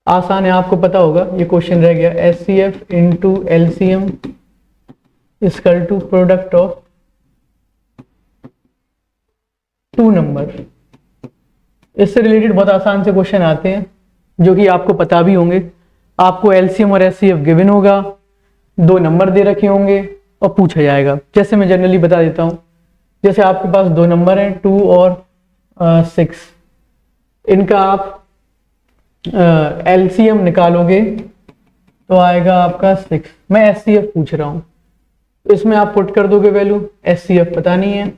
आसान है, आपको पता होगा, ये क्वेश्चन रह गया, HCF × LCM = product of 2 number. इससे रिलेटेड बहुत आसान से क्वेश्चन आते हैं जो कि आपको पता भी होंगे। आपको LCM और HCF गिवन होगा, 2 नंबर दे रखे होंगे और पूछा जाएगा। जैसे मैं जनरली बता देता हूं, जैसे आपके पास 2 नंबर हैं, 2 और 6, इनका आप LCM निकालोगे तो आएगा आपका 6। मैं HCF पूछ रहा हूं, इसमें आप पुट कर दोगे वैल्यू, HCF पता नहीं है,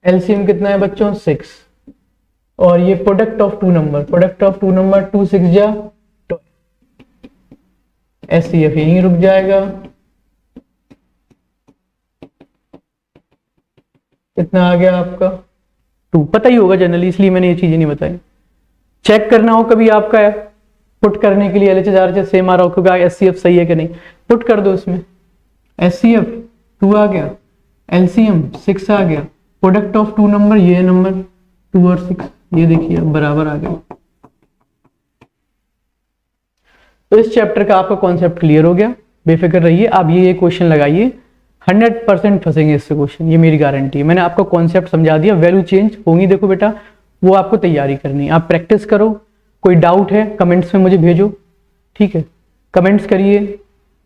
LCM कितना है बच्चों, 6, और ये product of 2 number, product of 2 number 2 6 जा 12, HCF यहीं रुक जाएगा। कितना आ गया आपका, 2, पता ही होगा जनरली, इसलिए मैंने ये चीजें नहीं बताई। चेक करना हो कभी आपका पुट करने के लिए LHS RHS सेम आ रहा हो, क्योंकि HCF सही है कि नहीं, पुट कर दो इसमें, HCF 2 आ गया, LCM 6 आ गया, प्रोडक्ट ऑफ 2 नंबर, ये नंबर 2 और 6, ये देखिए बराबर आ गया। तो इस चैप्टर का आपका कॉन्सेप्ट क्लियर हो गया, बेफिक्र रहिए। आप ये क्वेश्चन लगाइए, 100% फंसेंगे इससे क्वेश्चन, ये मेरी गारंटी है। मैंने आपको कॉन्सेप्ट समझा दिया, वैल्यू चेंज होंगी, देखो बेटा वो आपको तैयारी करनी है, आप प्रैक्टिस करो। कोई डाउट है कमेंट्स में मुझे भेजो, ठीक है, कमेंट्स करिए,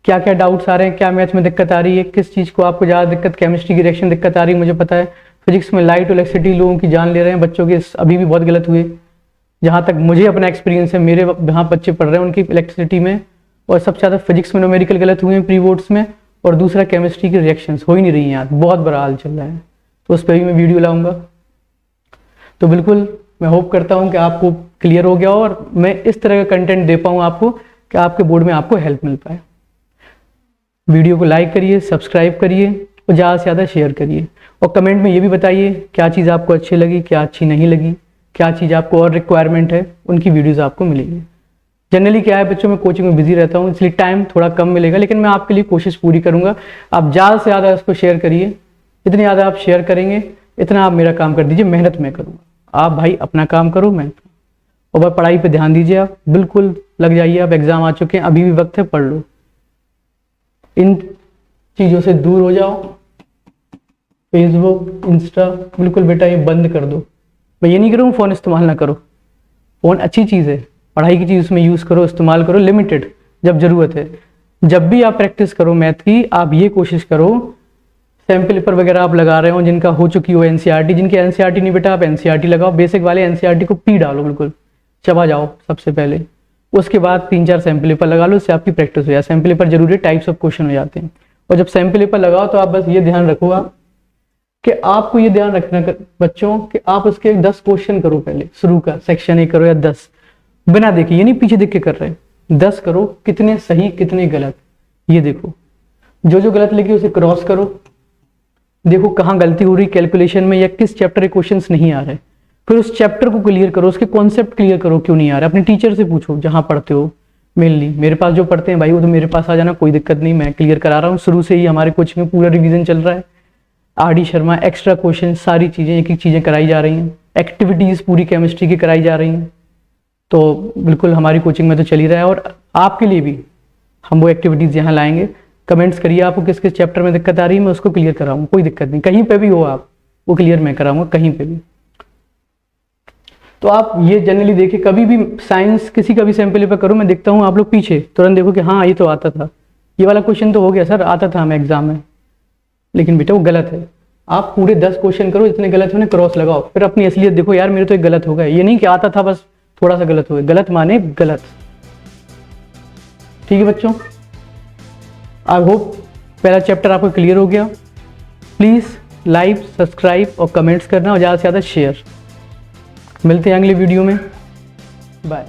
क्या क्या डाउट्स आ रहे हैं, क्या मैथ्स में दिक्कत आ रही है, किस चीज़ को आपको ज़्यादा दिक्कत, केमिस्ट्री की रिएक्शन दिक्कत आ रही है, मुझे पता है। फिजिक्स में लाइट और इलेक्ट्रिसिटी लोगों की जान ले रहे हैं, बच्चों के अभी भी बहुत गलत हुए, जहाँ तक मुझे अपना एक्सपीरियंस है, मेरे जहाँ बच्चे पढ़ रहे हैं उनकी इलेक्ट्रिसिटी में, और सबसे ज़्यादा फिजिक्स में न्यूमेरिकल गलत हुए हैं प्री बोर्ड्स में, और दूसरा केमिस्ट्री की रिएक्शंस हो ही नहीं रही हैं यार, बहुत बुरा हाल चल रहा है। तो उस पर भी मैं वीडियो लाऊंगा। तो बिल्कुल मैं होप करता हूं कि आपको क्लियर हो गया हो, और मैं इस तरह का कंटेंट दे पाऊँ आपको कि आपके बोर्ड में आपको हेल्प मिल पाए। वीडियो को लाइक करिए, सब्सक्राइब करिए और ज़्यादा से ज़्यादा शेयर करिए, और कमेंट में ये भी बताइए क्या चीज़ आपको अच्छी लगी, क्या अच्छी नहीं लगी, क्या चीज़ आपको और रिक्वायरमेंट है, उनकी वीडियोज़ आपको मिलेगी। जनरली क्या है बच्चों, मैं कोचिंग में बिजी रहता हूँ, इसलिए टाइम थोड़ा कम मिलेगा, लेकिन मैं आपके लिए कोशिश पूरी करूंगा। आप ज़्यादा से ज़्यादा इसको शेयर करिए, जितनी ज़्यादा आप शेयर करेंगे इतना आप मेरा काम कर दीजिए, मेहनत मैं करूँगा। आप भाई अपना काम करो, मैं, और बस पढ़ाई पे ध्यान दीजिए, आप बिल्कुल लग जाइए। आप एग्जाम आ चुके हैं, अभी भी वक्त है, पढ़ लो, इन चीज़ों से दूर हो जाओ। फेसबुक, इंस्टा, बिल्कुल बेटा ये बंद कर दो। मैं ये नहीं करूँ फ़ोन इस्तेमाल ना करो, फ़ोन अच्छी चीज़ है, पढ़ाई की चीज़ उसमें यूज़ करो, इस्तेमाल करो, लिमिटेड, जब जरूरत है। जब भी आप प्रैक्टिस करो मैथ की, आप ये कोशिश करो, सैम्पल पेपर वगैरह आप लगा रहे हो जिनका हो चुकी हो एनसीईआरटी, जिनके एनसीईआरटी नहीं बेटा आप एनसीईआरटी लगाओ, बेसिक वाले एनसीईआरटी को पी डालो, बिल्कुल चबा जाओ सबसे पहले। उसके बाद 3-4 सैम्पल पेपर लगा लो, इससे आपकी प्रैक्टिस हो जाए। सैम्पल पेपर जरूरी, टाइप्स ऑफ क्वेश्चन हो जाते हैं। और जब सैम्पल पेपर लगाओ तो आप बस ये ध्यान रखो आप कि आपको ये ध्यान रखना बच्चों कि आप उसके 10 क्वेश्चन करो पहले, शुरू का सेक्शन 1 करो या 10, बिना देखे, ये नहीं पीछे देख के कर रहे, 10 करो, कितने सही कितने गलत ये देखो, जो जो गलत लगे उसे क्रॉस करो, देखो कहाँ गलती हो रही कैलकुलेशन में या किस चैप्टर के क्वेश्चंस नहीं आ रहे, फिर उस चैप्टर को क्लियर करो, उसके कॉन्सेप्ट क्लियर करो क्यों नहीं आ रहा, अपने टीचर से पूछो जहाँ पढ़ते हो। मेनली मेरे पास जो पढ़ते हैं भाई वो तो मेरे पास आ जाना, कोई दिक्कत नहीं, मैं क्लियर करा रहा हूँ, शुरू से ही हमारे कोचिंग में पूरा रिवीजन चल रहा है। आर.डी. शर्मा, एक्स्ट्रा क्वेश्चन, सारी चीज़ें एक एक चीज़ें कराई जा रही हैं, एक्टिविटीज़ पूरी केमिस्ट्री की कराई जा रही हैं, तो बिल्कुल हमारी कोचिंग में तो चल ही रहा है। और आपके लिए भी हम वो एक्टिविटीज़ यहाँ लाएंगे। कमेंट्स करिए आपको किस किस चैप्टर में दिक्कत आ रही है, मैं उसको क्लियर कराऊंगा, कोई दिक्कत नहीं, कहीं पे भी हो आप वो क्लियर मैं कराऊंगा, कहीं पे भी। तो आप ये जनरली देखिए, कभी भी साइंस किसी का भी सैंपल पेपर करो, मैं देखता हूँ आप लोग पीछे तुरंत देखो कि हाँ ये तो आता था, ये वाला क्वेश्चन तो हो गया सर, आता था हमें एग्जाम में, लेकिन बेटा वो गलत है। आप पूरे 10 क्वेश्चन करो, जितने गलत होने क्रॉस लगाओ, फिर अपनी असलियत देखो, यार मेरे तो एक गलत हो गया, ये नहीं कि आता था बस थोड़ा सा गलत हो गया, गलत माने गलत। ठीक है बच्चों, आई होप पहला चैप्टर आपको क्लियर हो गया। प्लीज़ लाइक, सब्सक्राइब और कमेंट्स करना और ज़्यादा से ज़्यादा शेयर। मिलते हैं अगले वीडियो में, बाय।